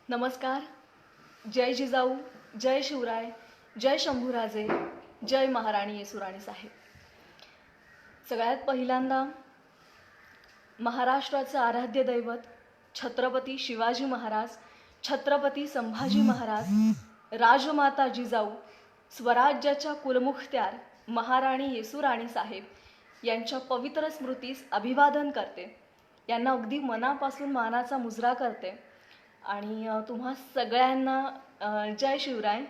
नमस्कार. जय जिजाऊ, जय शिवराय, जय शंभूराजे, जय महाराणी येसुराणी साहेब. सगळ्यात पहिल्यांदा महाराष्ट्राचं आराध्य दैवत छत्रपती शिवाजी महाराज, छत्रपती संभाजी महाराज, राजमाता जिजाऊ, स्वराज्याच्या कुलमुखत्यार महाराणी येसुराणी साहेब यांच्या पवित्र स्मृतीस अभिवादन करते. यांना अगदी मनापासून मानाचा मुजरा करते आणि तुम्हा सगळ्यांना जय शिवराय,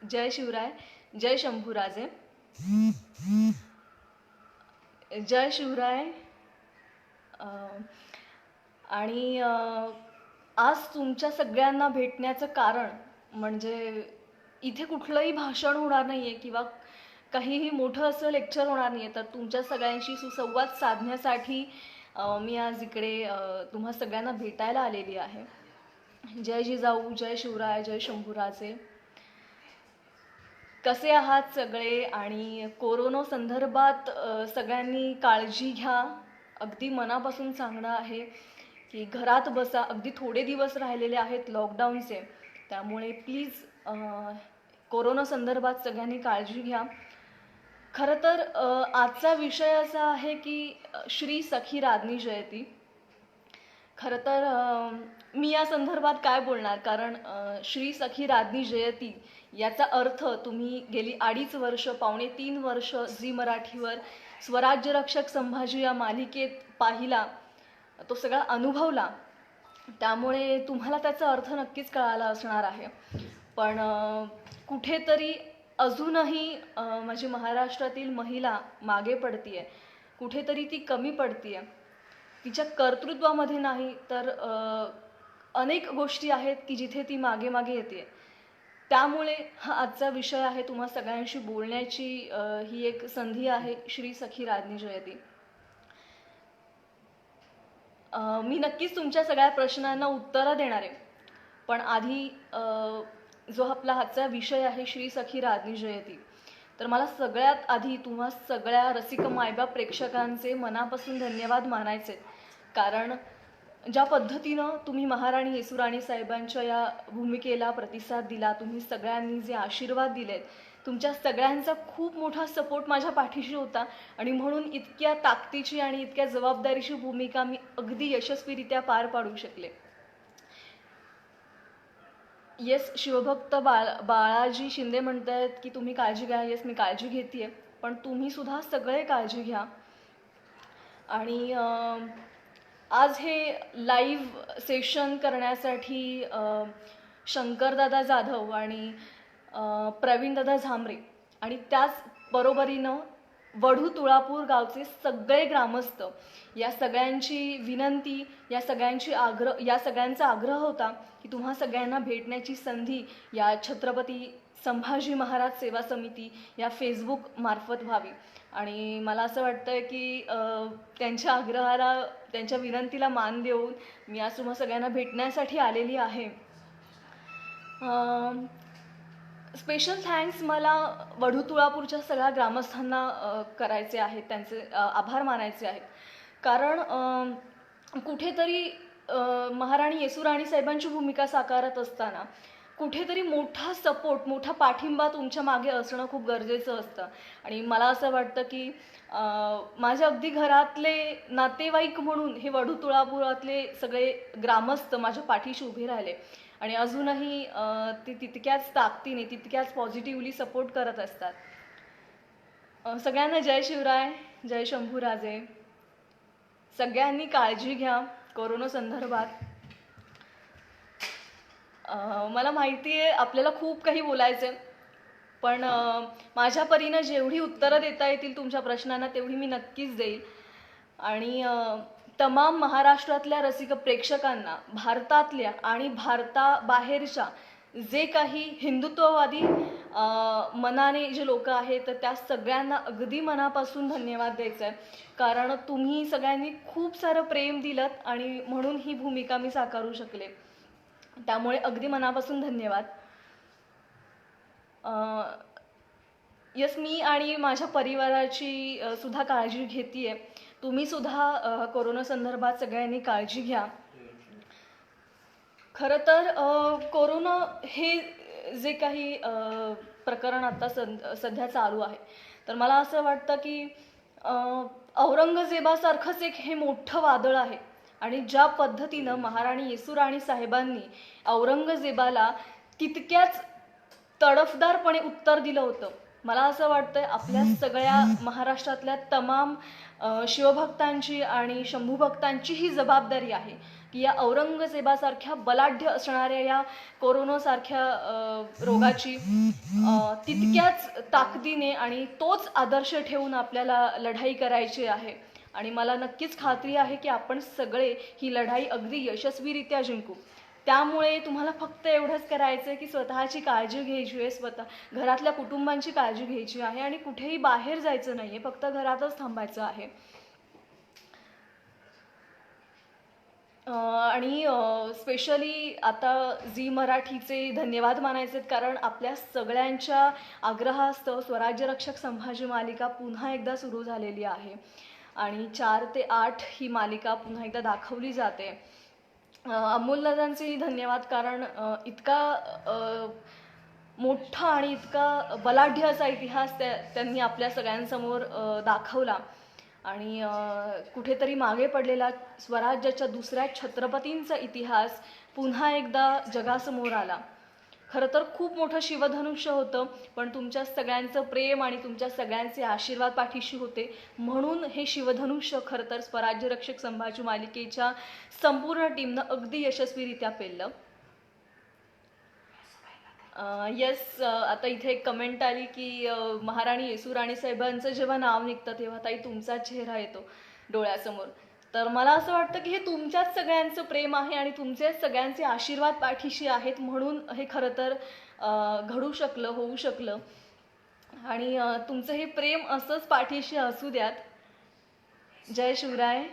जय शिवराय, जय शंभूराजे, जय शिवराय. आणि आज तुमच्या सगळ्यांना भेटण्याचं कारण म्हणजे इथे कुठलंही भाषण होणार नाही आहे किंवा काहीही मोठं असं लेक्चर होणार नाही आहे, तर तुमच्या सगळ्यांशी सुसंवाद साधण्यासाठी मी आज इकडे तुम्हा सगळ्यांना भेटायला आलेली आहे. जय जिजाऊ, जय शिवराय, जय शंभूराजे. कसे आहात सगळे? आणि कोरोना संदर्भात सगळ्यांनी काळजी घ्या. अगदी मनापासून सांगणं आहे की घरात बसा. अगदी थोडे दिवस राहिलेले आहेत लॉकडाऊनचे, त्यामुळे प्लीज कोरोना संदर्भात सगळ्यांनी काळजी घ्या. खरं तर आजचा विषय असा आहे की श्री सखी राज्ञी जयंती. खरं तर मी या संदर्भात काय बोलणार, कारण श्री सखी राज्ञी जयंती याचा अर्थ तुम्ही गेली 2.5 वर्ष, पावणे 3 वर्ष झी मराठीवर स्वराज्य रक्षक संभाजी या मालिकेत पाहिला, तो सगळा अनुभवला, त्यामुळे तुम्हाला त्याचा अर्थ नक्कीच कळाला असणार आहे. पण कुठेतरी अजूनही माझी महाराष्ट्रातील महिला मागे पडतीये, कुठेतरी ती कमी पडतीये. तिच्या कर्तृत्वामध्ये नाही तर अनेक गोष्टी आहेत की जिथे ती मागे मागे येते. त्यामुळे हा आजचा विषय आहे. तुम्हा सगळ्यांशी बोलण्याची ही एक संधी आहे, श्री सखी राज्ञी जयंती. मी नक्कीच तुमच्या सगळ्या प्रश्नांना उत्तरं देणार आहे, पण आधी जो आपला आजचा विषय आहे श्री सखी राज्ञी जयंती, तर मला सगळ्यात आधी तुम्हा सगळ्या रसिक मायबाप प्रेक्षकांचे मनापासून धन्यवाद मानायचे. कारण ज्या पद्धतीनं तुम्ही महाराणी येसुराणी साहेबांच्या या भूमिकेला प्रतिसाद दिला, तुम्ही सगळ्यांनी जे आशीर्वाद दिलेत, तुमच्या सगळ्यांचा खूप मोठा सपोर्ट माझ्या पाठीशी होता आणि म्हणून इतक्या ताकदीची आणि इतक्या जबाबदारीची भूमिका मी अगदी यशस्वीरित्या पार पाडू शकले. येस, शिवभक्त बाळाजी शिंदे म्हणतायत की तुम्ही काळजी घ्या. येस, मी काळजी घेतेय, पण तुम्ही सुद्धा सगळे काळजी घ्या. आणि आज हे लाईव्ह सेशन करण्यासाठी शंकरदादा जाधव आणि प्रवीणदादा झांबरे आणि त्याच बरोबरीनं वढू तुळापूर गावचे सगळे ग्रामस्थ, या सगळ्यांची विनंती, या सगळ्यांचा आग्रह होता की तुम्हा सगळ्यांना भेटण्याची संधी या छत्रपती संभाजी महाराज सेवा समिती या फेसबुक मार्फत व्हावी. आणि मला असं वाटतंय की त्यांच्या आग्रहाला, त्यांच्या विनंतीला मान देऊन मी आज तुम्हा सगळ्यांना भेटण्यासाठी आलेली आहे. स्पेशल थँक्स मला वढू तुळापूरच्या सगळ्या ग्रामस्थांना करायचे आहेत, त्यांचे आभार मानायचे आहेत. कारण कुठेतरी महाराणी येसुराणी साहेबांची भूमिका साकारत असताना कुठेतरी मोठा सपोर्ट, मोठा पाठिंबा तुमच्या मागे असणं खूप गरजेचं असतं. आणि मला असं वाटतं की माझ्या अगदी घरातले नातेवाईक म्हणून हे वढू तुळापुरातले सगळे ग्रामस्थ माझ्या पाठीशी उभे राहिले आणि अजूनही ते तितक्याच ताकदीने, तितक्याच पॉझिटिव्हली सपोर्ट करत असतात. सगळ्यांना जय शिवराय, जय शंभूराजे. सगळ्यांनी काळजी घ्या कोरोना संदर्भात. मला माहिती आहे आपल्याला खूप काही बोलायचं आहे, पण माझ्या परीनं जेवढी उत्तरं देता येतील तुमच्या प्रश्नांना तेवढी मी नक्कीच देईल. आणि तमाम महाराष्ट्रातल्या रसिक प्रेक्षकांना, भारतातल्या आणि भारताबाहेरच्या जे काही हिंदुत्ववादी मनाने जे लोक आहेत, तर त्या सगळ्यांना अगदी मनापासून धन्यवाद द्यायचा आहे. कारण तुम्ही सगळ्यांनी खूप सारं प्रेम दिलं आणि म्हणून ही भूमिका मी साकारू शकले. त्यामुळे अगदी मनापासून धन्यवाद. यस, मी आणि माझ्या परिवाराची सुद्धा काळजी घेतेय. तुम्ही सुद्धा कोरोना संदर्भात सगळ्यांनी काळजी घ्या. खरं तर कोरोना हे जे काही प्रकरण आता सध्या चालू आहे, तर मला असं वाटतं की अ, औरंगजेबासारखंच एक हे मोठं वादळ आहे. आणि ज्या पद्धतीनं महाराणी येसूराणी साहेबांनी औरंगजेबाला तितक्याच तडफदारपणे उत्तर दिलं होतं. मला असं वाटतंय आपल्या सगळ्या महाराष्ट्रातल्या तमाम शिवभक्तांची आणि शंभूभक्तांची ही जबाबदारी आहे की या औरंगजेबासारख्या बलाढ्य असणाऱ्या या कोरोनासारख्या रोगाची तितक्याच ताकदीने आणि तोच आदर्श ठेवून आपल्याला लढाई करायची आहे. आणि मला नक्कीच खात्री आहे की आपण सगळे ही लढाई अगदी यशस्वीरित्या जिंकू. त्यामुळे तुम्हाला फक्त एवढंच करायचं आहे की स्वतःची काळजी घ्यायची आहे, घरातल्या कुटुंबांची काळजी घ्यायची आहे आणि कुठेही बाहेर जायचं नाही आहे, फक्त घरातच थांबायचं आहे. आणि स्पेशली आता झी मराठीचे धन्यवाद मानायचे आहेत, कारण आपल्या सगळ्यांच्या आग्रहास्तव स्वराज्यरक्षक संभाजी मालिका पुन्हा एकदा सुरू झालेली आहे आणि 4 ते 8 ही मालिका पुन्हा एकदा दाखवली जाते. अमोलदादांचे धन्यवाद, कारण इतका मोठा आणि इतका बलाढ्य असा इतिहास त्यांनी आपल्या सगळ्यांसमोर दाखवला आणि कुठेतरी मागे पडलेला स्वराज्याच्या दुसऱ्या छत्रपतींचा इतिहास पुन्हा एकदा जगासमोर आला. खरं तर खूप मोठं शिवधनुष्य होतं, पण तुमच्या सगळ्यांचं प्रेम आणि तुमच्या सगळ्यांचे आशीर्वाद पाठीशी होते, म्हणून हे शिवधनुष्य खरं तर स्वराज्यरक्षक संभाजी मालिकेच्या संपूर्ण टीमनं अगदी यशस्वीरित्या पेललं. येस, आता इथे एक कमेंट आली की महाराणी येसूराणी साहेबांचं जेव्हा नाव निघतं तेव्हा ताई तुमचा चेहरा येतो डोळ्यासमोर. तर मला असं वाटतं की हे तुमच्याच सगळ्यांचं प्रेम आहे आणि तुमचे सगळ्यांचे आशीर्वाद पाठीशी आहेत, म्हणून हे खरं तर घडू शकलं, होऊ शकलं. आणि तुमचं हे प्रेम असंच पाठीशी असू द्यात. जय शिवराय.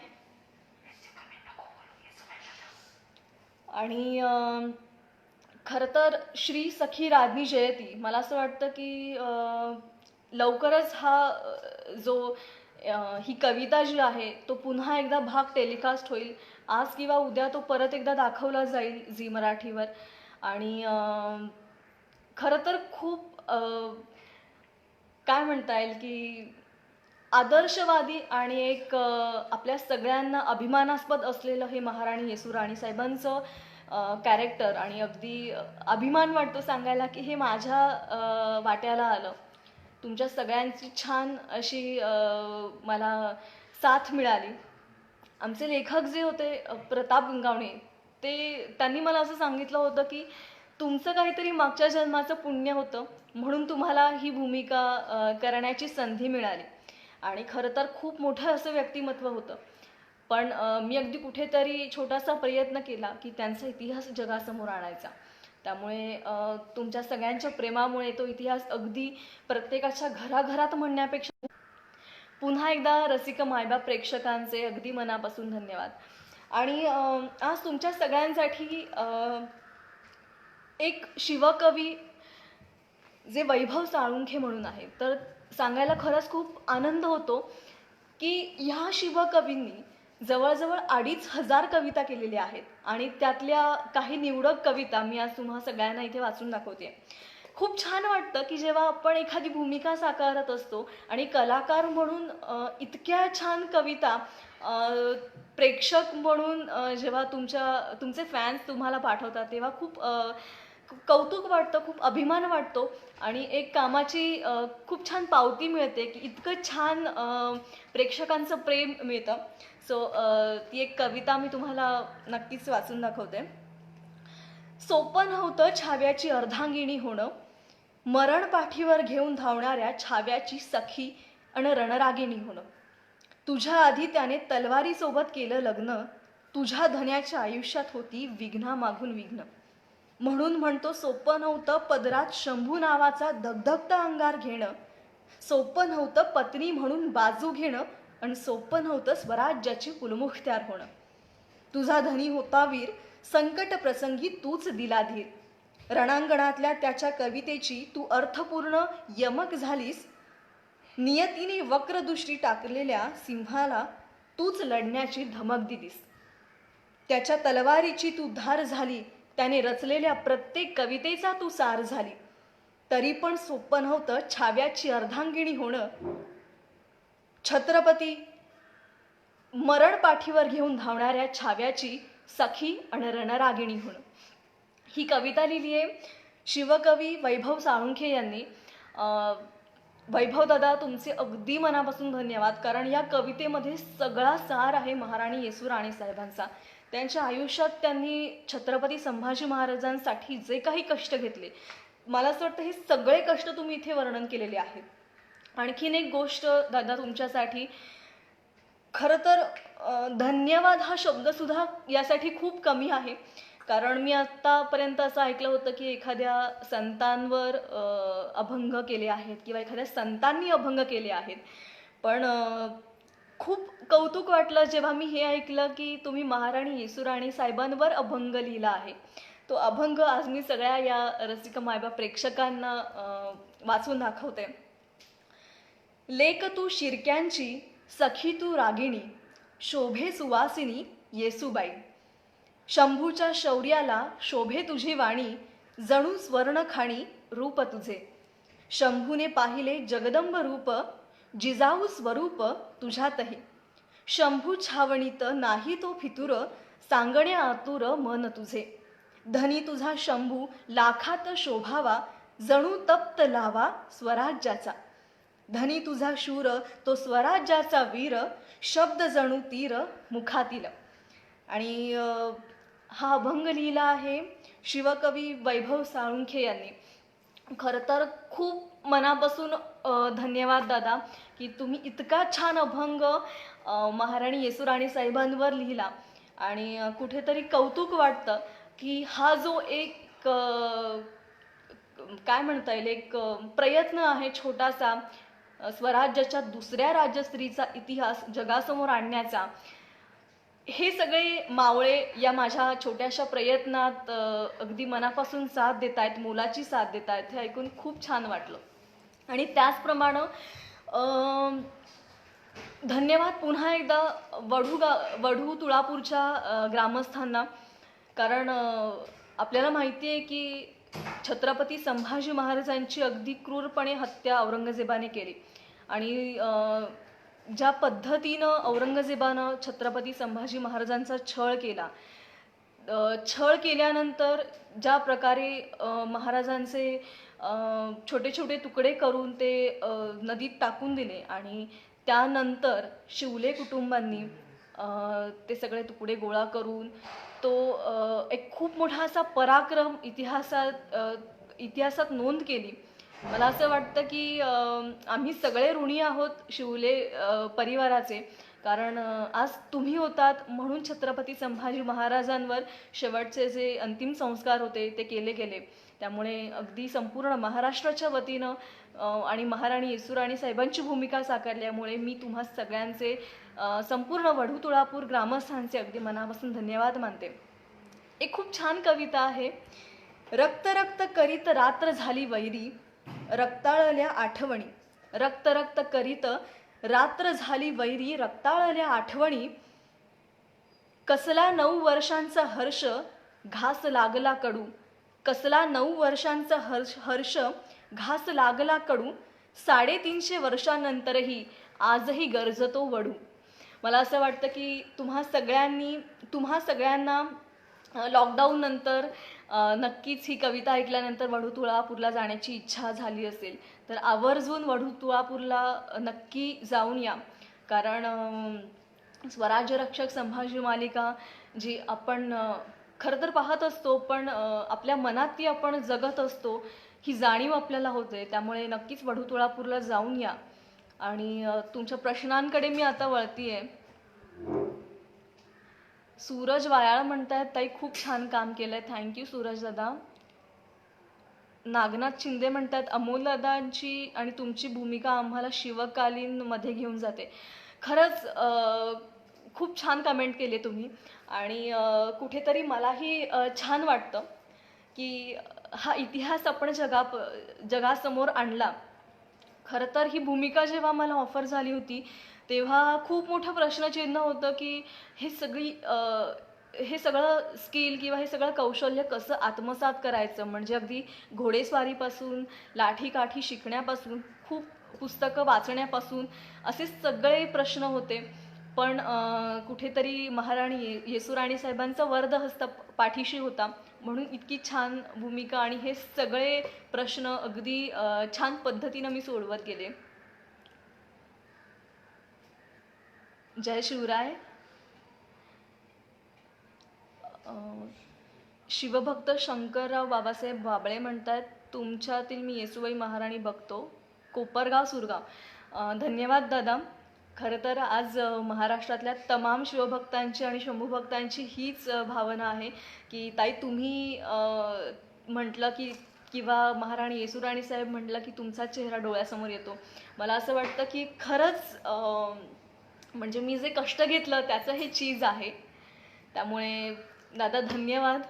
आणि खरं तर श्री सखी राज्ञी जयती, मला असं वाटतं की लवकरच हा जो ही कविता जी आहे तो पुन्हा एकदा भाग टेलिकास्ट होईल. आज किंवा उद्या तो परत एकदा दाखवला जाईल झी मराठीवर. आणि खरं तर खूप काय म्हणता येईल की आदर्शवादी आणि एक आपल्या सगळ्यांना अभिमानास्पद असलेलं हे महाराणी येसूराणी साहेबांचं कॅरेक्टर, आणि अगदी अभिमान वाटतो सांगायला की हे माझ्या वाट्याला आलं. तुमच्या सगळ्यांची छान अशी मला साथ मिळाली. आमचे लेखक जे होते प्रताप गंगावणे, त्यांनी मला असं सांगितलं होतं की तुमचं काहीतरी मागच्या जन्माचं पुण्य होतं, म्हणून तुम्हाला ही भूमिका करण्याची संधी मिळाली. आणि खरं तर खूप मोठं असं व्यक्तिमत्व होतं, पण मी अगदी कुठेतरी छोटासा प्रयत्न केला की त्यांचा इतिहास जगासमोर आणायचा. त्यामुळे तुमच्या सगळ्यांच्या प्रेमामुळे तो इतिहास अगदी प्रत्येकाच्या घराघरात म्हणण्यापेक्षा पुन्हा एकदा रसिक मायबाप प्रेक्षकांचे अगदी मनापासून धन्यवाद. आणि आज तुमच्या सगळ्यांसाठी एक शिवकवी जे वैभव साळुंखे म्हणून आहे, तर सांगायला खरंच खूप आनंद होतो की ह्या शिवकवींनी जवळजवळ 2500 कविता केलेल्या आहेत आणि त्यातल्या काही निवडक कविता मी आज तुम्हा सगळ्यांना इथे वाचून दाखवते. खूप छान वाटतं की जेव्हा आपण एखादी भूमिका साकारत असतो आणि कलाकार म्हणून इतक्या छान कविता प्रेक्षक म्हणून जेव्हा तुमचे फॅन्स तुम्हाला पाठवतात तेव्हा खूप कौतुक वाटतं, खूप अभिमान वाटतो आणि एक कामाची खूप छान पावती मिळते की इतकं छान प्रेक्षकांचं प्रेम मिळतं. सो ती एक कविता मी तुम्हाला नक्कीच वाचून दाखवते. सोपं नव्हतं छाव्याची अर्धांगिणी होणं, मरण पाठीवर घेऊन धावणाऱ्या छाव्याची सखी अन रणरागिणी होणं. तुझ्या आधी त्याने तलवारीसोबत केलं लग्न, तुझ्या धन्याच्या आयुष्यात होती विघ्ना मागून विघ्न. म्हणून म्हणतो सोपं नव्हतं पदरात शंभू नावाचा दगदगता अंगार घेणं, सोपं नव्हतं पत्नी म्हणून बाजू घेणं, आणि सोपं नव्हतं स्वराज्याची कुलमुखत्यार होणं. तुझा धनी होता वीर, संकट प्रसंगी तूच दिला धीर. रणांगणातल्या त्याच्या कवितेची तू अर्थपूर्ण यमक झालीस. नियतीने वक्रदृष्टी टाकलेल्या सिंहाला तूच लढण्याची धमक दिलीस. त्याच्या तलवारीची तू धार झाली, त्याने रचलेल्या प्रत्येक कवितेचा तू सार झाली. तरी पण सोपं नव्हतं छाव्याची अर्धांगिणी होणं. छत्रपती मरण पाठीवर घेऊन धावणाऱ्या छाव्याची सखी आणि रणरागिणी होणं. ही कविता लिहिली आहे शिवकवी वैभव साळुंखे यांनी. वैभव दादा, तुमचे अगदी मनापासून धन्यवाद, कारण या कवितेमध्ये सगळा सार आहे महाराणी येसूराणी साहेबांचा. त्यांच्या आयुष्यात त्यांनी छत्रपती संभाजी महाराजांसाठी जे काही कष्ट घेतले, मला असं वाटतं हे सगळे कष्ट तुम्ही इथे वर्णन केलेले आहेत. आणखीन एक गोष्ट दादा तुमच्यासाठी, खरं तर धन्यवाद हा शब्दसुद्धा यासाठी खूप कमी आहे. कारण मी आत्तापर्यंत असं ऐकलं होतं की एखाद्या संतांवर अभंग केले आहेत किंवा एखाद्या संतांनी अभंग केले आहेत. पण खूप कौतुक वाटलं जेव्हा मी हे ऐकलं की तुम्ही महाराणी येसूराणी साहेबांवर अभंग लिहिला आहे. तो अभंग आज मी सगळ्या या रसिक मायबाप प्रेक्षकांना वाचून दाखवते. लेक तू शिर्क्यांची, सखी तू रागिणी, शोभे सुवासिनी येसूबाई. शंभूच्या शौर्याला शोभे तुझी वाणी, जणू स्वर्णखाणी रूप तुझे. शंभूने पाहिले जगदंब रूप, जिजाऊ स्वरूप तुझ्यातही. शंभू छावणीत नाही तो फितूर, सांगणे आतुर मन तुझे. धनी तुझा शंभू लाखात शोभावा, जणू तप्त लावा स्वराज्याचा. धनी तुझा शूर तो स्वराज्याचा वीर, शब्द जणू तीर मुखातील. आणि हा अभंग लिहिला आहे शिवकवी वैभव साळुंखे यांनी. खरं तर खूप मनापासून धन्यवाद दादा की तुम्ही इतका छान अभंग महाराणी येसूराणी साहेबांवर लिहिला. आणि कुठेतरी कौतुक वाटतं की हा जो एक काय म्हणता येईल, एक प्रयत्न आहे छोटासा स्वराज्याच्या दुसऱ्या राजस्त्रीचा इतिहास जगासमोर आणण्याचा, हे सगळे मावळे या माझ्या छोट्याशा प्रयत्नात अगदी मनापासून साथ देत आहेत, मोलाची साथ देत आहेत. हे ऐकून खूप छान वाटलं. आणि त्याचप्रमाणे धन्यवाद पुन्हा एकदा वढू तुळापूरच्या ग्रामस्थांना. कारण आपल्याला माहिती आहे की छत्रपती संभाजी महाराजांची अगदी क्रूरपणे हत्या औरंगजेबाने केली. आणि ज्या पद्धतीनं औरंगजेबानं छत्रपती संभाजी महाराजांचा छळ केला, छळ केल्यानंतर ज्या प्रकारे महाराजांचे छोटे छोटे तुकडे करून ते नदीत टाकून दिले आणि त्यानंतर शिवले कुटुंबांनी ते सगळे तुकडे गोळा करून तो एक खूप मोठा असा पराक्रम इतिहासात नोंद केली. मला असं वाटतं की आम्ही सगळे ऋणी आहोत शिवले परिवाराचे. कारण आज तुम्ही होतात म्हणून छत्रपती संभाजी महाराजांवर शेवटचे जे अंतिम संस्कार होते ते केले गेले. त्यामुळे अगदी संपूर्ण महाराष्ट्राच्या वतीनं आणि महाराणी येसूराणी साहेबांची भूमिका साकारल्यामुळे मी तुम्हा सगळ्यांचे संपूर्ण वढू तुळापूर ग्रामस्थांचे अगदी मनापासून धन्यवाद मानते. एक खूप छान कविता आहे. रक्त रक्त करीत रात्र झाली वैरी, रक्ताळल्या आठवणी. रक्त रक्त करीत रात्र झाली वैरी, रक्ताळल्या आठवणी. कसला 9 वर्षांचा हर्ष, घास लागला कडू. कसला 9 वर्षांचा हर्ष, घास लागला कडू. 350 वर्षांनंतरही आजही गरजतो वडू. मला असं वाटतं की तुम्हा सगळ्यांना लॉकडाऊन नंतर नक्कीच ही कविता ऐकल्यानंतर वढू तुळापूरला जाण्याची इच्छा झाली असेल तर आवर्जून वढू तुळापूरला नक्की जाऊन या. कारण स्वराज्य रक्षक संभाजी मालिका जी आपण खरं तर पाहत असतो, पण आपल्या मनात ती आपण जगत असतो, ही जाणीव आपल्याला होते. त्यामुळे नक्कीच वढू तुळापूरला जाऊन या. आणि तुमच्या प्रश्नांकडे मी आता वळतीये. सूरज वायाळ म्हणतायत, ताई खूप छान काम केलंय, थँक्यू सूरज दादा. नागनाथ शिंदे म्हणतात अमोल दादांची आणि तुमची भूमिका आम्हाला शिवकालीन मध्ये घेऊन जाते. खरंच खूप छान कमेंट केली तुम्ही. आणि कुठेतरी मलाही छान वाटतं की हा इतिहास आपण जगासमोर आणला. खरं तर ही भूमिका जेव्हा मला ऑफर झाली होती तेव्हा खूप मोठं प्रश्नचिन्ह होतं की हे सगळी हे सगळं स्किल किंवा हे सगळं कौशल्य कसं आत्मसात करायचं, म्हणजे अगदी घोडेस्वारीपासून लाठीकाठी शिकण्यापासून खूप पुस्तकं वाचण्यापासून असे सगळे प्रश्न होते. पण कुठेतरी महाराणी येसूराणी साहेबांचा वरदहस्त पाठीशी होता, म्हणून इतकी छान भूमिका आणि हे सगळे प्रश्न अगदी छान पद्धतीनं मी सोडवत गेले. जय शिवराय. शिवभक्त शंकरराव बाबासाहेब बाबळे म्हणतात, तुमच्यातील मी येसूबाई महाराणी बघतो, कोपरगाव सुरगाव. धन्यवाद दादा. खरं तर आज महाराष्ट्रातल्या तमाम शिवभक्तांची आणि शंभूभक्तांची हीच भावना आहे की ताई तुम्ही म्हटलं की किंवा महाराणी येसूराणी साहेब म्हटलं की तुमचा चेहरा डोळ्यासमोर येतो. मला असं वाटतं की खरंच म्हणजे मी जे कष्ट घेतलं त्याचं हे चीज आहे. त्यामुळे दादा धन्यवाद.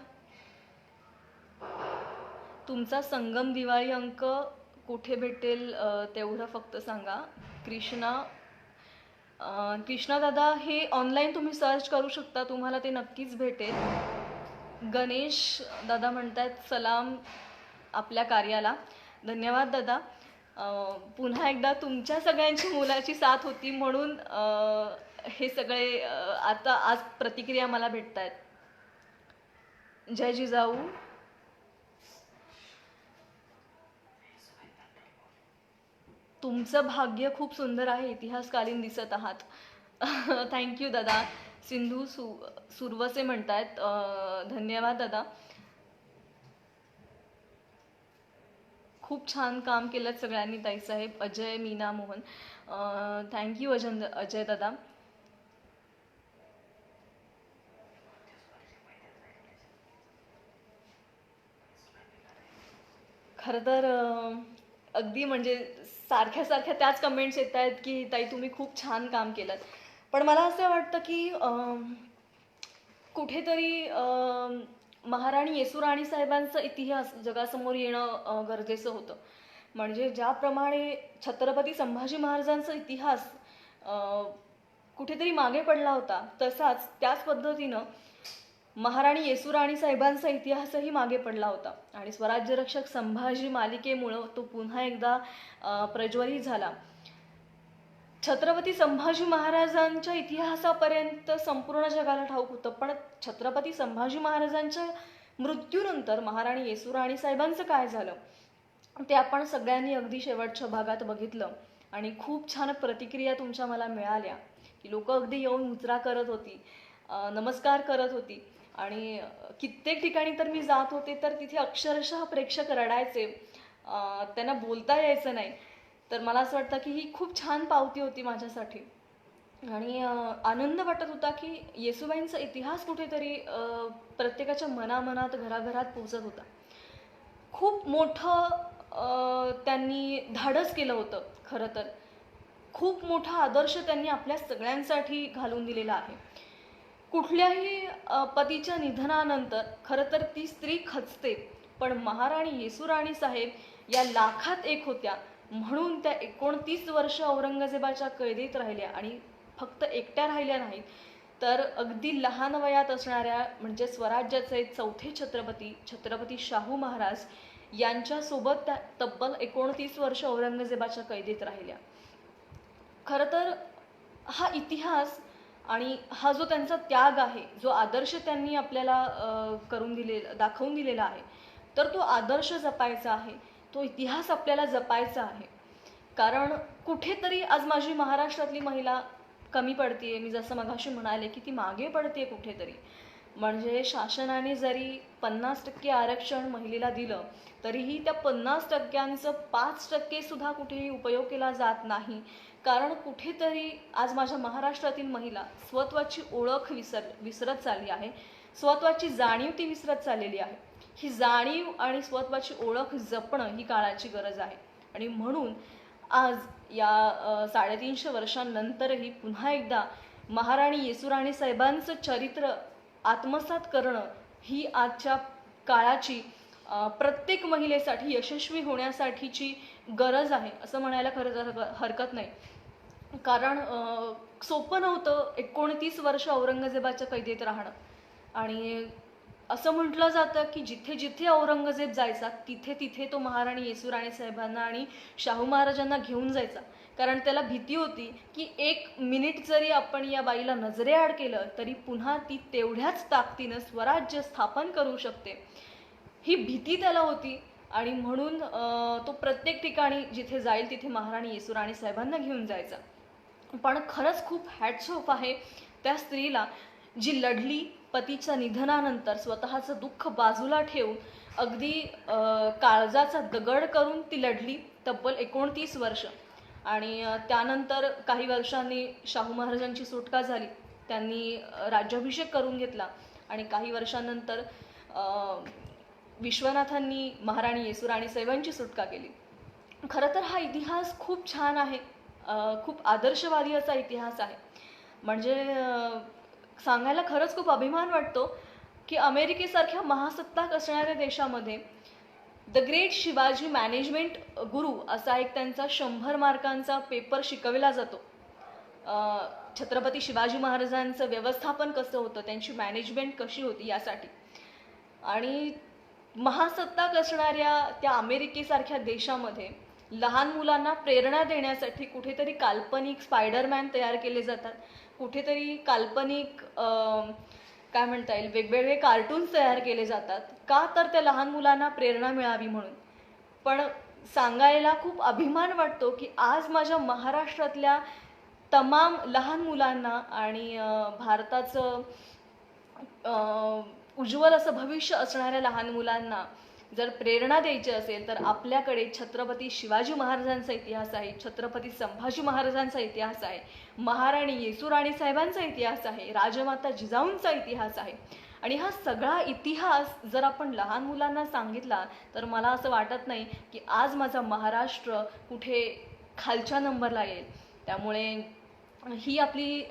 तुमचा संगम दिवाळी अंक कुठे भेटेल तेवढं फक्त सांगा. कृष्णा दादा हे ऑनलाईन तुम्ही सर्च करू शकता, तुम्हाला ते नक्कीच भेटेल. गणेश दादा म्हणतात सलाम आपल्या कार्याला. धन्यवाद दादा. पुन्हा एकदा तुमच्या सगळ्यांची मुलाची साथ होती म्हणून हे सगळे आता आज प्रतिक्रिया मला भेटत आहेत. जय जिजाऊ. तुमचं भाग्य खूप सुंदर आहे, इतिहासकालीन दिसत आहात. थँक्यू दादा. सिंधू सुरवसे म्हणतायत धन्यवाद दादा. खूप छान काम केलं सगळ्यांनी ताईसाहेब. अजय मीना मोहन थँक्यू अजय दादा. खरं तर अगदी म्हणजे सारख्या सारख्या त्याच कमेंट्स येत आहेत की ताई तुम्ही खूप छान काम केलं. पण मला असं वाटतं की कुठेतरी महाराणी येसूराणी साहेबांचा इतिहास जगासमोर येणं गरजेचं होतं. म्हणजे ज्याप्रमाणे छत्रपती संभाजी महाराजांचा इतिहास कुठेतरी मागे पडला होता, तसाच त्याच पद्धतीनं महाराणी येसूराणी साहेबांचा इतिहासही मागे पडला होता. आणि स्वराज्यरक्षक संभाजी मालिकेमुळं तो पुन्हा एकदा प्रज्वलित झाला. छत्रपती संभाजी महाराजांच्या इतिहासापर्यंत संपूर्ण जगाला ठाऊक होतं, पण छत्रपती संभाजी महाराजांच्या मृत्यूनंतर महाराणी येसूराणी साहेबांचं काय झालं ते आपण सगळ्यांनी अगदी शेवटच्या भागात बघितलं. आणि खूप छान प्रतिक्रिया तुमच्या मला मिळाल्या की लोक अगदी येऊन मुजरा करत होती, नमस्कार करत होती. आणि कित्येक ठिकाणी तर मी जात होते तर तिथे अक्षरशः प्रेक्षक रडायचे, त्यांना बोलता यायचं नाही. तर मला असं वाटतं की ही खूप छान पावती होती माझ्यासाठी. आणि आनंद वाटत होता की येसूबाईंचा इतिहास कुठेतरी प्रत्येकाच्या मनामनात घराघरात पोचत होता. खूप मोठं त्यांनी धाडस केलं होतं. खरं तर खूप मोठा आदर्श त्यांनी आपल्या सगळ्यांसाठी घालून दिलेला आहे. कुठल्याही पतीच्या निधनानंतर खरं तर ती स्त्री खचते, पण महाराणी येसूराणी साहेब या लाखात एक होत्या म्हणून त्या 29 वर्ष औरंगजेबाच्या कैदेत राहिल्या. आणि फक्त एकट्या राहिल्या नाहीत तर अगदी लहान वयात असणाऱ्या म्हणजे स्वराज्याचे चौथे छत्रपती शाहू महाराज यांच्यासोबत त्या तब्बल 29 वर्ष औरंगजेबाच्या कैदेत राहिल्या. खरं तर हा इतिहास आणि हा जो त्यांचा त्याग आहे, जो आदर्श त्यांनी आपल्याला दाखवून दिलेला आहे, तर तो आदर्श जपायचा आहे, तो इतिहास आपल्याला जपायचा आहे. कारण कुठेतरी आज माझी महाराष्ट्रातली महिला कमी पडतीये. मी जसं मगाशी म्हणाले की ती मागे पडते कुठेतरी. म्हणजे शासनाने जरी 50% आरक्षण महिलेला दिलं तरीही त्या 50%चं 5% सुद्धा कुठेही उपयोग केला जात नाही. कारण कुठेतरी आज माझ्या महाराष्ट्रातील महिला स्वत्वाची ओळख विसरत चालली आहे, स्वत्वाची जाणीव ती विसरत चाललेली आहे. ही जाणीव आणि स्वत्वाची ओळख जपणं ही काळाची गरज आहे. आणि म्हणून आज या 350 वर्षांनंतरही पुन्हा एकदा महाराणी येसूराणी साहेबांचं चरित्र आत्मसात करणं ही आजच्या काळाची प्रत्येक महिलेसाठी यशस्वी होण्यासाठीची गरज आहे असं म्हणायला खरं तर हरकत नाही. कारण सोपं नव्हतं 29 वर्ष औरंगजेबाच्या कैदेत राहणं. आणि असं म्हटलं जातं की जिथे जिथे औरंगजेब जायचा तिथे तिथे तो महाराणी येसूराणी साहेबांना आणि शाहू महाराजांना घेऊन जायचा. कारण त्याला भीती होती की 1 मिनिट जरी आपण या बाईला नजरेआड केलं तरी पुन्हा ती तेवढ्याच ताकदीनं स्वराज्य स्थापन करू शकते, ही भीती त्याला होती. आणि म्हणून तो प्रत्येक ठिकाणी जिथे जाईल तिथे महाराणी येसूराणी साहेबांना घेऊन जायचा. पण खरंच खूप हॅट्स ऑफ आहे त्या स्त्रीला जी लढली, पतीच्या निधनानंतर स्वतःचं दुःख बाजूला ठेवून अगदी काळजाचा दगड करून ती लढली तब्बल 29 वर्ष. आणि त्यानंतर काही वर्षांनी शाहू महाराजांची सुटका झाली, त्यांनी राज्याभिषेक करून घेतला आणि काही वर्षांनंतर विश्वनाथांनी महाराणी येसूराणी साहेबांची सुटका केली. खरं तर हा इतिहास खूप छान आहे, खूप आदर्शवादी असा इतिहास आहे. म्हणजे सांगायला खरंच खूप अभिमान वाटतो की अमेरिकेसारख्या महासत्ताक असणाऱ्या देशामध्ये द ग्रेट शिवाजी मॅनेजमेंट गुरु असा एक त्यांचा 100 मार्कांचा पेपर शिकवला जातो. छत्रपती शिवाजी महाराजांचं व्यवस्थापन कसं होतं, त्यांची मॅनेजमेंट कशी होती यासाठी. आणि महासत्ताक असणाऱ्या त्या अमेरिकेसारख्या देशामध्ये लहान मुलांना प्रेरणा देण्यासाठी कुठेतरी काल्पनिक स्पायडरमॅन तयार केले जातात, कुठेतरी काल्पनिक काय म्हणता येईल वेगवेगळे कार्टून्स तयार केले जातात, का तर त्या लहान मुलांना प्रेरणा मिळावी म्हणून. पण सांगायला खूप अभिमान वाटतो की आज माझ्या महाराष्ट्रातल्या तमाम लहान मुलांना आणि भारताचं उज्ज्वल असं भविष्य असणाऱ्या लहान मुलांना जर प्रेरणा द्यायची असेल तर आपल्याकडे छत्रपती शिवाजी महाराजांचा इतिहास आहे, छत्रपती संभाजी महाराजांचा इतिहास आहे, महाराणी येसूराणी साहेबांचा इतिहास आहे, राजमाता जिजाऊंचा इतिहास आहे. आणि हा सगळा इतिहास जर आपण लहान मुलांना सांगितला तर मला असं वाटत नाही की आज माझा महाराष्ट्र कुठे खालच्या नंबरला येईल. त्यामुळे ही आपली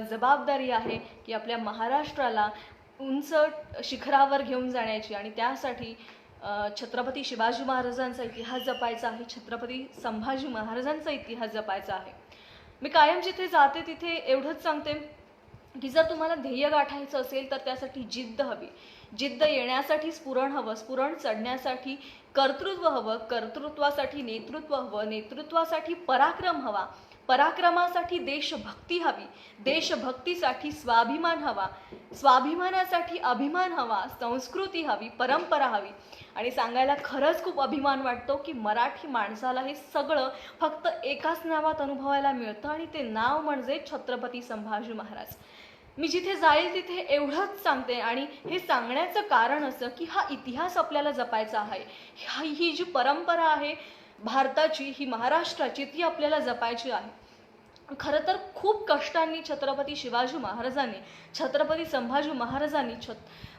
जबाबदारी आहे की आपल्या महाराष्ट्राला उंच शिखरावर घेऊन जाण्याची. आणि त्यासाठी छत्रपती शिवाजी महाराजांचा इतिहास जपायचा आहे, छत्रपती संभाजी महाराजांचा इतिहास जपायचा आहे. मी कायम जिथे जाते तिथे एवढंच सांगते की जर तुम्हाला ध्येय गाठायचं असेल तर त्यासाठी जिद्द हवी. जिद्द येण्यासाठी स्फुरण हवं, स्फुरण चढण्यासाठी कर्तृत्व हवं, कर्तृत्वासाठी नेतृत्व हवं, नेतृत्वासाठी पराक्रम हवा, पराक्रमासाठी देशभक्ती हवी, देशभक्तीसाठी स्वाभिमान हवा, स्वाभिमानासाठी अभिमान हवा, संस्कृती हवी, परंपरा हवी. आणि सांगायला खरंच खूप अभिमान वाटतो की मराठी माणसाला हे सगळं फक्त एकाच नावात अनुभवायला मिळतं आणि ते नाव म्हणजे छत्रपती संभाजी महाराज. मी जिथे जाईल तिथे एवढंच सांगते आणि हे सांगण्याचं कारण असं की हा इतिहास आपल्याला जपायचा आहे. ही जी परंपरा आहे भारताची, ही महाराष्ट्राची, ती आपल्याला जपायची आहे. खरं तर खूप कष्टांनी छत्रपती शिवाजी महाराजांनी, छत्रपती संभाजी महाराजांनी,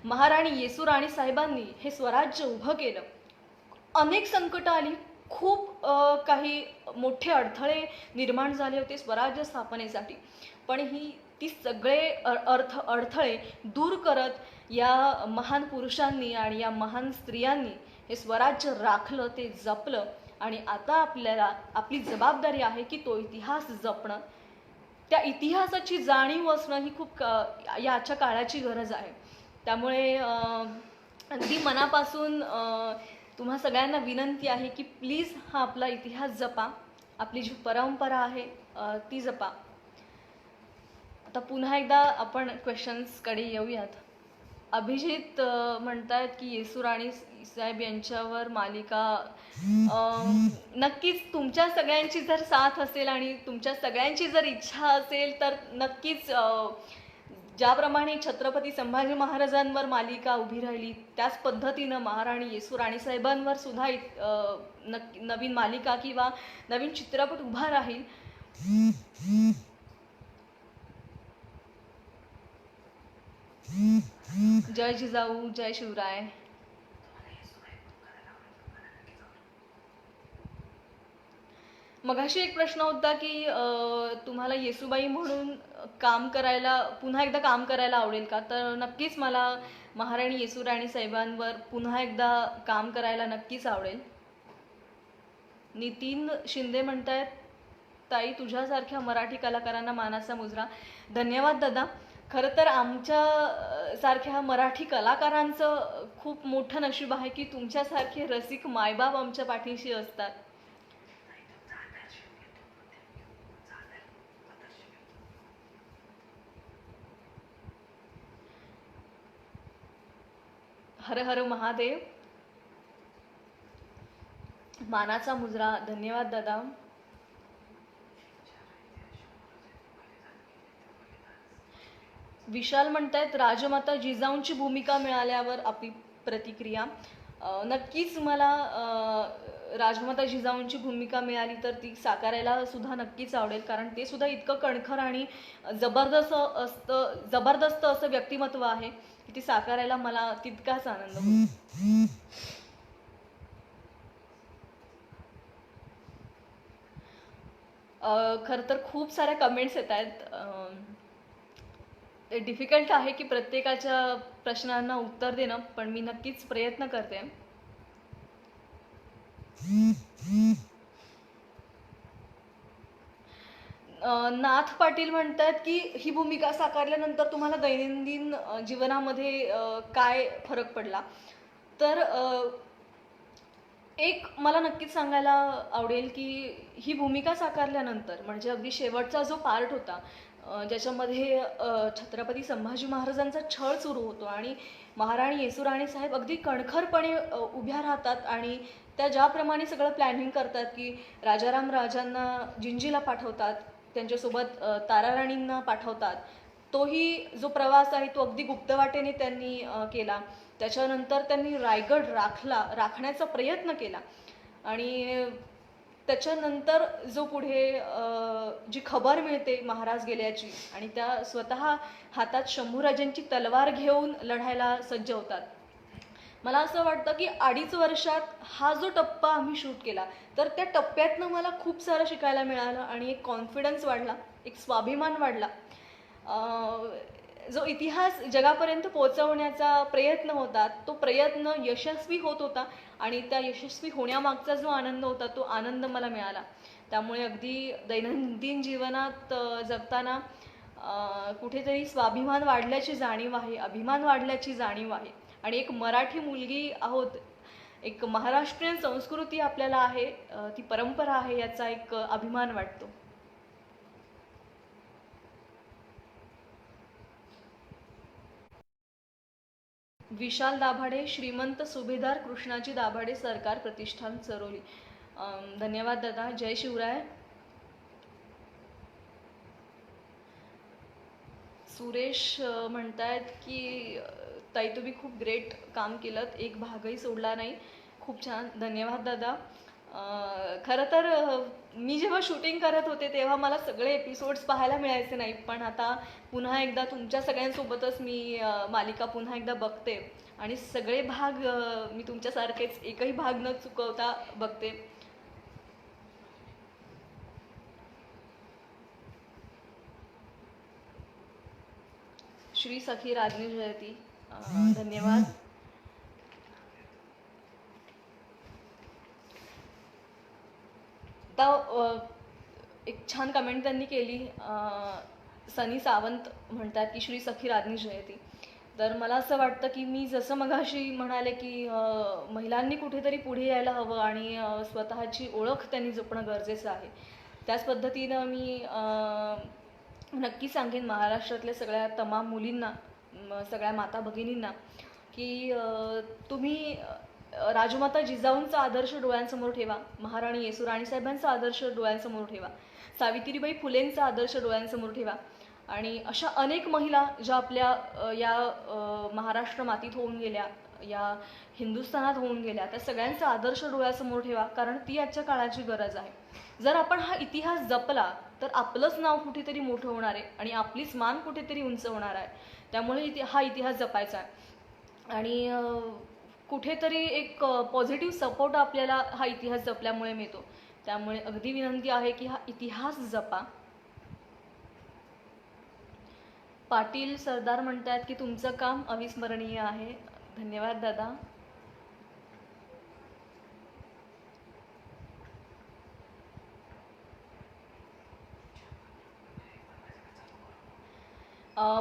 महाराणी येसूराणी साहेबांनी हे स्वराज्य उभं केलं. अनेक संकटं आली, खूप काही मोठे अडथळे निर्माण झाले होते स्वराज्य स्थापनेसाठी. पण ती सगळे अडथळे दूर करत या महान पुरुषांनी आणि या महान स्त्रियांनी हे स्वराज्य राखलं, ते जपलं. आणि आता आपल्याला आपली जबाबदारी आहे की तो इतिहास जपणं, त्या इतिहासाची जाणीव असणं ही खूप याच्या काळाची गरज आहे. त्यामुळे अगदी मनापासून तुम्हा सगळ्यांना विनंती आहे की प्लीज हा आपला इतिहास जपा, आपली जी परंपरा आहे ती जपा. आता पुन्हा एकदा आपण क्वेश्चन्सकडे येऊयात. अभिजित म्हणतात की येसूराणी साहेब यांच्यावर मालिका. नक्कीच तुमच्या सगळ्यांची जर साथ असेल आणि तुमच्या सगळ्यांची जर इच्छा असेल तर नक्कीच ज्याप्रमाणे छत्रपती संभाजी महाराजांवर मालिका उभी राहिली त्याच पद्धतीनं महाराणी येसूराणी साहेबांवर सुद्धा नवीन मालिका किंवा नवीन चित्रपट उभा राहील. जय जिजाऊ, जय शिवराय. मगाशी एक प्रश्न होता की तुम्हाला येसूबाई म्हणून काम करायला, पुन्हा एकदा काम करायला आवडेल का? तर नक्कीच मला महाराणी येसूराणी साहेबांवर पुन्हा एकदा काम करायला नक्कीच आवडेल. नितीन शिंदे म्हणतायत ताई तुझ्यासारख्या मराठी कलाकारांना मानाचा मुजरा. धन्यवाद दादा. खरं तर आमच्या सारख्या मराठी कलाकारांचं खूप मोठं नशीब आहे की तुमच्यासारखे रसिक मायबाप आमच्या पाठीशी असतात. हर हर महादेव. मानाचा मुजरा. धन्यवाद दादा. विशाल म्हणतायत राजमाता जिजाऊंची भूमिका मिळाल्यावर आपली प्रतिक्रिया. नक्कीच मला राजमाता जिजाऊंची भूमिका मिळाली तर ती साकारायला सुद्धा नक्कीच आवडेल, कारण ते सुद्धा इतकं कणखर आणि जबरदस्त असं व्यक्तिमत्व आहे की ती साकारायला मला तितकाच आनंद होतो. खरं तर खूप साऱ्या कमेंट्स येत आहेत. डिफिकल्ट आहे की प्रत्येकाच्या प्रश्नांना उत्तर देणं, पण मी नक्कीच प्रयत्न करते. नाथ पाटील म्हणतात की ही भूमिका साकारल्यानंतर तुम्हाला दैनंदिन जीवनामध्ये काय फरक पडला. तर एक मला नक्कीच सांगायला आवडेल की ही भूमिका साकारल्यानंतर म्हणजे अगदी शेवटचा जो पार्ट होता ज्याच्यामध्ये छत्रपती संभाजी महाराजांचा छळ सुरू होतो आणि महाराणी येसुराणी साहेब अगदी कणखरपणे उभ्या राहतात आणि त्या ज्याप्रमाणे सगळं प्लॅनिंग करतात की राजाराम राजांना जिंजीला पाठवतात, त्यांच्यासोबत ताराराणींना पाठवतात. तोही जो प्रवास आहे तो अगदी गुप्तवाटेने त्यांनी केला. त्याच्यानंतर त्यांनी रायगड राखण्याचा प्रयत्न केला आणि त्याच्यानंतर जो पुढे जी खबर मिळते महाराज गेल्याची आणि त्या स्वतः हातात शंभूराजांची तलवार घेऊन लढायला सज्ज होतात. मला असं वाटतं की 2.5 वर्षात हा जो टप्पा आम्ही शूट केला तर त्या टप्प्यातनं मला खूप सारं शिकायला मिळालं आणि एक कॉन्फिडन्स वाढला, एक स्वाभिमान वाढला. जो इतिहास जगापर्यंत पोहोचवण्याचा प्रयत्न होता तो प्रयत्न यशस्वी होत होता आणि त्या यशस्वी होण्यामागचा जो आनंद होता तो आनंद मला मिळाला. त्यामुळे अगदी दैनंदिन जीवनात जगताना कुठेतरी स्वाभिमान वाढल्याची जाणीव आहे, अभिमान वाढल्याची जाणीव आहे. आणि एक मराठी मुलगी आहोत, एक महाराष्ट्रीयन संस्कृती आपल्याला आहे, ती परंपरा आहे, याचा एक अभिमान वाटतो. विशाल दाभाडे. श्रीमंत सुभेदार कृष्णाजी दाभाडे सरकार प्रतिष्ठान चरोली. धन्यवाद दादा. जय शिवराय. सुरेश म्हणतायत की ताई तुम्ही खूप ग्रेट काम केलं, एक भागही सोडला नाही. खूप छान. धन्यवाद दादा. खरं तर मी जेव्हा शूटिंग करत होते तेव्हा मला सगळे एपिसोड्स पाहायला मिळायचे नाही, पण आता पुन्हा एकदा तुमच्या सगळ्यांसोबतच मी मालिका पुन्हा एकदा बघते आणि सगळे भाग मी तुमच्यासारखेच एकही भाग न चुकवता बघते. श्री सखी राजनी जयती. धन्यवाद. आता एक छान कमेंट त्यांनी केली. सनी सावंत म्हणतात की श्री सखी राजनी जयती. तर मला असं वाटतं की मी जसं मगाशी म्हणाले की महिलांनी कुठेतरी पुढे यायला हवं आणि स्वतःची ओळख त्यांनी जपणं गरजेचं आहे. त्याच पद्धतीनं मी नक्की सांगेन महाराष्ट्रातल्या सगळ्या तमाम मुलींना, सगळ्या माता भगिनींना की तुम्ही राजमाता जिजाऊंचा आदर्श डोळ्यांसमोर ठेवा, महाराणी येसुराणी साहेबांचा आदर्श डोळ्यांसमोर ठेवा, सावित्रीबाई फुलेंचा आदर्श डोळ्यांसमोर ठेवा आणि अशा अनेक महिला ज्या आपल्या या महाराष्ट्र मातीत होऊन गेल्या, या हिंदुस्थानात होऊन गेल्या, त्या सगळ्यांचा आदर्श डोळ्यासमोर ठेवा, कारण ती आजच्या काळाची गरज आहे. जर आपण हा इतिहास जपला तर आपलंच नाव कुठेतरी मोठं होणार आहे आणि आपलीच मान कुठेतरी उंच होणार आहे. त्यामुळे हा इतिहास जपायचा आहे आणि कुठेतरी एक पॉझिटिव्ह सपोर्ट आपल्याला हा इतिहास जपल्यामुळे मिळतो. त्यामुळे अगदी विनंती आहे की हा इतिहास जपा. पाटील सरदार म्हणतात की तुमचं काम अविस्मरणीय आहे. धन्यवाद दादा.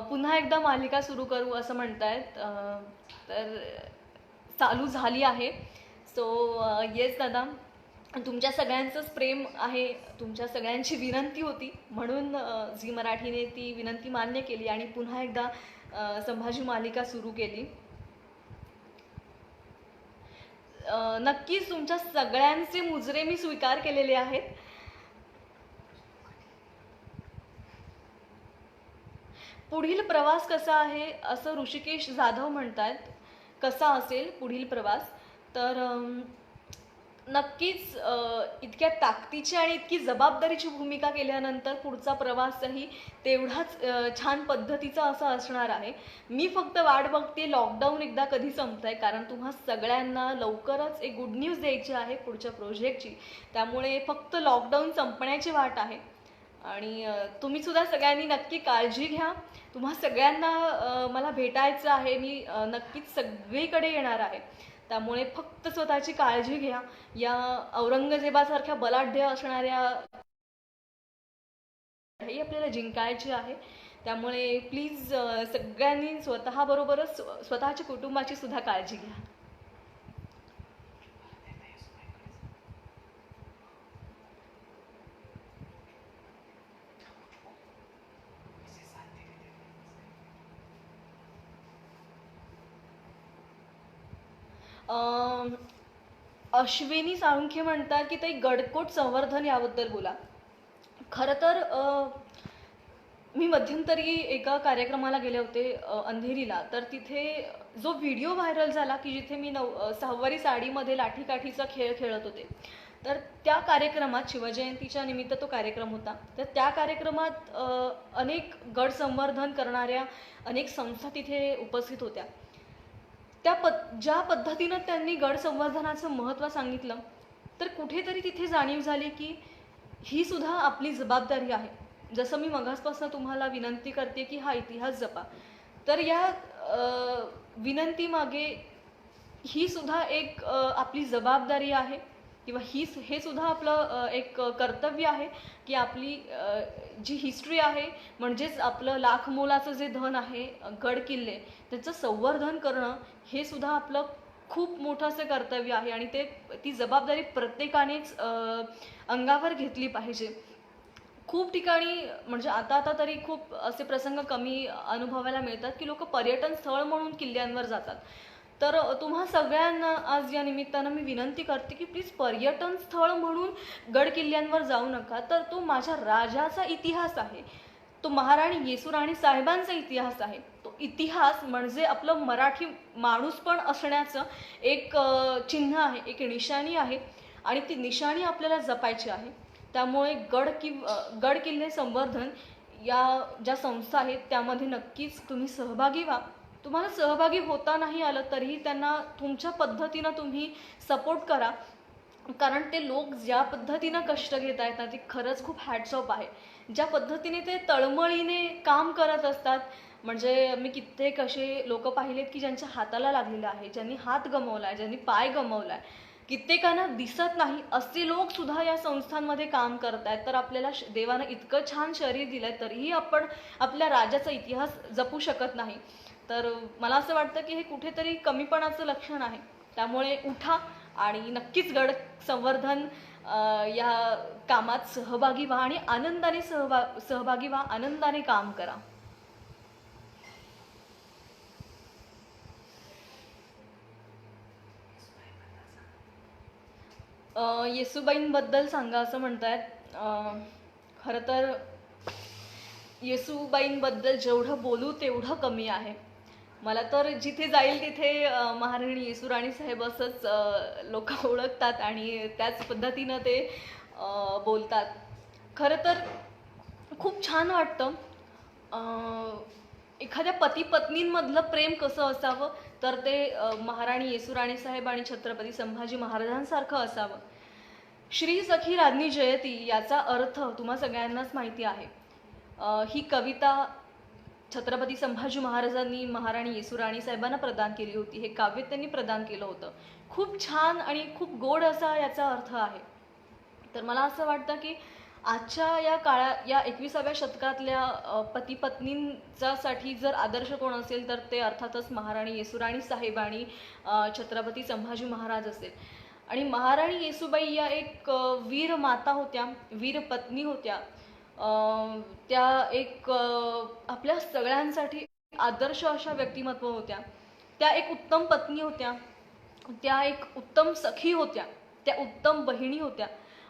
पुन्हा एकदा मालिका सुरू करू असं म्हणतायत. तर चालू झाली आहे. सो येस दादा, तुमच्या सगळ्यांचंच प्रेम आहे, तुमच्या सगळ्यांची विनंती होती म्हणून झी मराठीने ती विनंती मान्य केली आणि पुन्हा एकदा संभाजी मालिका सुरू केली. नक्कीच तुमच्या सगळ्यांचे मुजरे मी स्वीकार केलेले आहेत. पुढील प्रवास कसा आहे असं ऋषिकेश जाधव म्हणतात. कसा असेल पुढील प्रवास? तर नक्कीच इतक्या ताकदीची आणि इतकी जबाबदारीची भूमिका केल्यानंतर पुढचा प्रवासही तेवढाच छान पद्धतीचा असा असणार आहे. मी फक्त वाट बघते लॉकडाऊन एकदा कधी संपतंय, कारण तुम्हा सगळ्यांना लवकरच एक गुड न्यूज द्यायची आहे पुढच्या प्रोजेक्टची. त्यामुळे फक्त लॉकडाऊन संपण्याची वाट आहे आणि तुम्ही सुद्धा सगळ्यांनी नक्की काळजी घ्या. तुम्हा सगळ्यांना मला भेटायचं आहे. मी नक्कीच सगळीकडे येणार आहे. त्यामुळे फक्त स्वतःची काळजी घ्या. या औरंगजेबासारख्या बलाढ्य असणाऱ्या ही आपल्याला जिंकायची आहे. त्यामुळे प्लीज सगळ्यांनी स्वतःबरोबरच स्वतःच्या कुटुंबाची सुद्धा काळजी घ्या. अश्विनी साळुंखे म्हणतात की ते गडकोट संवर्धन याबद्दल बोला. खरं तर मी मध्यंतरी एका कार्यक्रमाला गेले होते अंधेरीला. तर तिथे जो व्हिडिओ व्हायरल झाला की जिथे मी सहावारी साडीमध्ये लाठीकाठीचा खेळ खेळत होते, तर त्या कार्यक्रमात शिवजयंतीच्या निमित्त तो कार्यक्रम होता. तर त्या कार्यक्रमात अनेक गड संवर्धन करणाऱ्या अनेक संस्था तिथे उपस्थित होत्या. ज्या पद्धतीनं त्यांनी गड संवर्धनाचं महत्त्व सांगितलं, तर कुठेतरी तिथे जाणीव झाली की ही सुद्धा आपली जबाबदारी आहे. जसं मी मगासपासून तुम्हाला विनंती करते की हा इतिहास जपा, तर या विनंतीमागे ही सुद्धा एक आपली जबाबदारी आहे किंवा हे सुद्धा आपलं एक कर्तव्य आहे की आपली जी हिस्ट्री आहे, म्हणजेच आपलं लाख मोलाचं जे धन आहे गड किल्ले, त्याचं संवर्धन करणं हे सुद्धा आपलं खूप मोठं असं कर्तव्य आहे आणि ती जबाबदारी प्रत्येकानेच अंगावर घेतली पाहिजे. खूप ठिकाणी म्हणजे आता तरी खूप असे प्रसंग कमी अनुभवायला मिळतात की लोक पर्यटन स्थळ म्हणून किल्ल्यांवर जातात. तर तुम्हा सगळ्यांना आज या निमित्तानं मी विनंती करते की प्लीज पर्यटन स्थळ म्हणून गड किल्ल्यांवर जाऊ नका. तर तो माझ्या राजाचा इतिहास आहे, तो महाराणी येसूराणी साहेबांचा इतिहास आहे. तो इतिहास म्हणजे आपलं मराठी माणूस पण असण्याचं एक चिन्ह आहे, एक निशाणी आहे आणि ती निशाणी आपल्याला जपायची आहे. त्यामुळे गड किल्ले संवर्धन या ज्या संस्था आहेत त्यामध्ये नक्कीच तुम्ही सहभागी व्हा. तुम्हाला सहभागी होता नाही आलं तरीही त्यांना तुमच्या पद्धतीनं तुम्ही सपोर्ट करा, कारण ते लोक ज्या पद्धतीनं कष्ट घेत आहेत ना, ते खरंच खूप हॅट्स ऑफ आहे. ज्या पद्धतीने ते तळमळीने काम करत असतात, म्हणजे मी कित्येक असे लोक पाहिलेत की ज्यांच्या हाताला लागलेलं आहे, ज्यांनी हात गमावला आहे, ज्यांनी पाय गमावला आहे, कित्येकांना दिसत नाही असे लोक सुद्धा या संस्थांमध्ये काम करत आहेत. तर आपल्याला देवानं इतकं छान शरीर दिलंय तरीही आपण आपल्या राजाचा इतिहास जपू शकत नाही. तर मला असं वाटतं की हे कुठेतरी कमीपणाचं लक्षण आहे. त्यामुळे उठा आणि नक्कीच गड संवर्धन या कामात सहभागी व्हा आणि आनंदाने सहभागी व्हा, आनंदाने काम करा. येसूबाईंबद्दल सांगा असं म्हणतायत. खरं तर येसूबाईंबद्दल जेवढं बोलू तेवढं कमी आहे. मला तर जिथे जाईल तिथे महाराणी येसूराणी साहेब असंच लोक ओळखतात आणि त्याच पद्धतीनं ते बोलतात. खरं तर खूप छान वाटतं. एखाद्या पती पत्नींमधलं प्रेम कसं असावं, तर ते महाराणी येसूराणी साहेब आणि छत्रपती संभाजी महाराजांसारखं असावं. श्री सखी राज्ञी जयती याचा अर्थ तुम्हा सगळ्यांनाच माहिती आहे. ही कविता छत्रपती संभाजी महाराजांनी महाराणी येसूराणी साहेबांना प्रदान केली होती. हे काव्य त्यांनी प्रदान केलं होतं. खूप छान आणि खूप गोड असा याचा अर्थ आहे. तर मला असं वाटतं की आजच्या या 21व्या शतकातल्या पती पत्नींच्यासाठी जर आदर्श कोण असेल तर ते अर्थातच महाराणी येसुराणी साहेब आणि छत्रपती संभाजी महाराज असेल. आणि महाराणी येसूबाई या एक वीर माता होत्या, वीर पत्नी होत्या. त्या एक आपल्या सगळ्यांसाठी आदर्श अशा व्यक्तिमत्व होत्या. त्या एक उत्तम पत्नी होत्या, त्या एक उत्तम सखी होत्या, त्या उत्तम बहिणी होत्या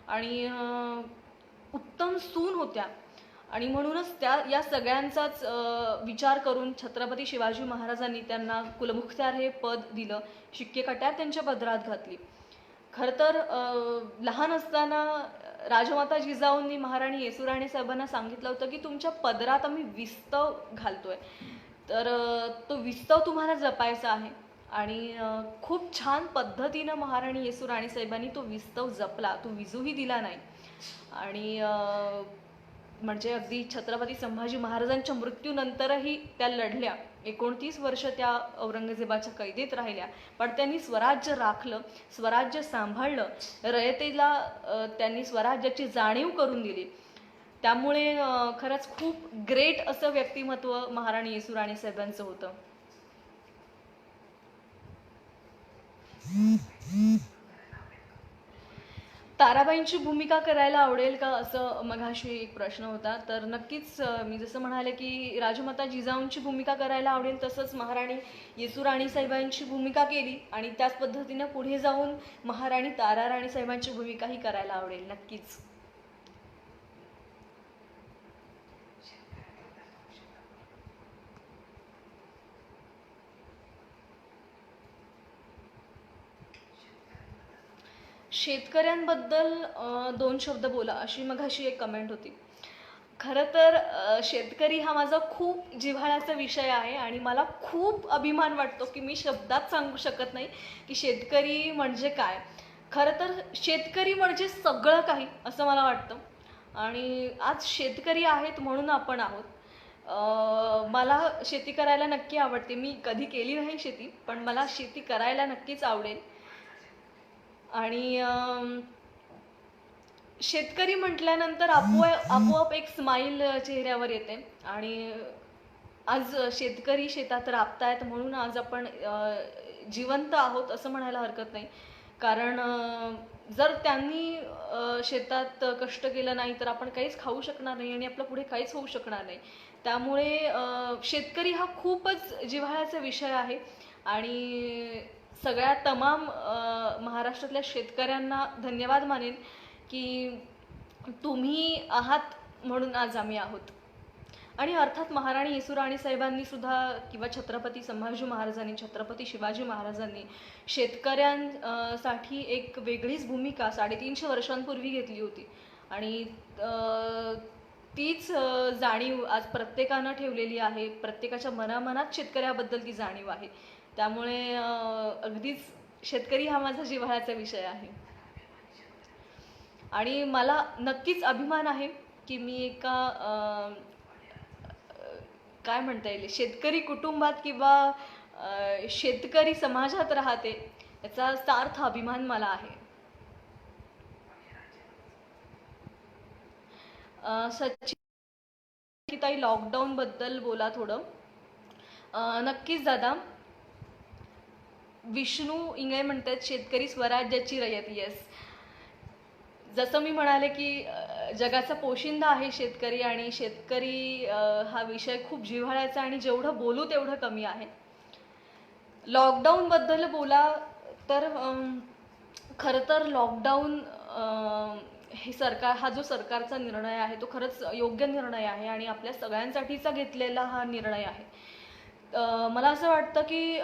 आणि उत्तम सून होत्या. आणि म्हणूनच त्या या सगळ्यांचाच विचार करून छत्रपती शिवाजी महाराजांनी त्यांना कुलमुखत्यार हे पद दिलं, शिक्के कट्यार त्यांच्या पदरात घातली. खरं तर लहान असताना राजमाता जिजाऊंनी महाराणी येसूराणी साहेबांना सांगितलं होतं की तुमच्या पदरात आम्ही विस्तव घालतोय, तर तो विस्तव तुम्हाला जपायचा आहे. आणि खूप छान पद्धतीनं महाराणी येसूराणी साहेबांनी तो विस्तव जपला, तो विजूही दिला नाही. आणि म्हणजे अगदी छत्रपती संभाजी महाराजांच्या मृत्यूनंतरही त्या लढल्या. 29 वर्ष त्या औरंगजेबाच्या कैदेत राहिल्या, पण त्यांनी स्वराज्य राखलं, स्वराज्य सांभाळलं, रयतेला त्यांनी स्वराज्याची जाणीव करून दिली. त्यामुळे खरंच खूप ग्रेट असं व्यक्तिमत्व महाराणी येसूराणी साहेबांचं होतं. ताराबाईंची भूमिका करायला आवडेल का, असं मघाशी एक प्रश्न होता. तर नक्कीच मी जसं म्हणाले की राजमाता जिजाऊंची भूमिका करायला आवडेल, तसंच महाराणी येसूराणी साहेबांची भूमिका केली आणि त्याच पद्धतीनं पुढे जाऊन महाराणी ताराराणी साहेबांची भूमिकाही करायला आवडेल नक्कीच. शेतकऱ्यांबद्दल 2 शब्द बोला, अशी मघाशी एक कमेंट होती. खरं तर शेतकरी हा माझा खूप जिव्हाळ्याचा विषय आहे आणि मला खूप अभिमान वाटतो की मी शब्दात सांगू शकत नाही की शेतकरी म्हणजे काय. खरं तर शेतकरी म्हणजे सगळं काही असं मला वाटतं. आणि आज शेतकरी आहेत म्हणून आपण आहोत. मला शेती करायला नक्की आवडते. मी कधी केली नाही शेती, पण मला शेती करायला नक्कीच आवडेल. आणि शेतकरी म्हटल्यानंतर आपोआप एक स्माईल चेहऱ्यावर येते. आणि आज शेतकरी शेतात राबतायत म्हणून आज आपण जिवंत आहोत असं म्हणायला हरकत नाही. कारण जर त्यांनी शेतात कष्ट केलं नाही तर आपण काहीच खाऊ शकणार नाही आणि आपलं पुढे काहीच होऊ शकणार नाही. त्यामुळे शेतकरी हा खूपच जिव्हाळ्याचा विषय आहे. आणि सगळ्या तमाम महाराष्ट्रातल्या शेतकऱ्यांना धन्यवाद मानेन की तुम्ही आहात म्हणून आज आम्ही आहोत. आणि अर्थात महाराणी येसूराणी साहेबांनी सुद्धा किंवा छत्रपती संभाजी महाराजांनी, छत्रपती शिवाजी महाराजांनी शेतकऱ्यांसाठी एक वेगळीच भूमिका 350 वर्षांपूर्वी घेतली होती. आणि तीच जाणीव आज प्रत्येकानं ठेवलेली आहे. प्रत्येकाच्या मनामनात शेतकऱ्याबद्दल ती जाणीव आहे. त्यामुळे अगदीच शेतकरी हा माझा जिव्हाळ्याचा विषय आहे. आणि मला नक्कीच अभिमान आहे की मी एका काय म्हणता येईल शेतकरी कुटुंबात किंवा शेतकरी समाजात राहते, याचा सार्थ अभिमान मला आहे. सचिन ताई, लॉकडाऊन बद्दल बोला थोडं. नक्कीच दादा. विष्णू इंगळे म्हणतात शेतकरी स्वराज्याची रयत. येस, जसं मी म्हणाले की जगाचा पोशिंदा आहे शेतकरी. आणि शेतकरी हा विषय खूप जिव्हाळ्याचा आणि जेवढं बोलू तेवढं कमी आहे. लॉकडाऊन बद्दल बोला तर खरं तर लॉकडाऊन हे हा जो सरकारचा निर्णय आहे तो खरंच योग्य निर्णय आहे आणि आपल्या सगळ्यांसाठीचा घेतलेला हा निर्णय आहे. मला असं वाटतं की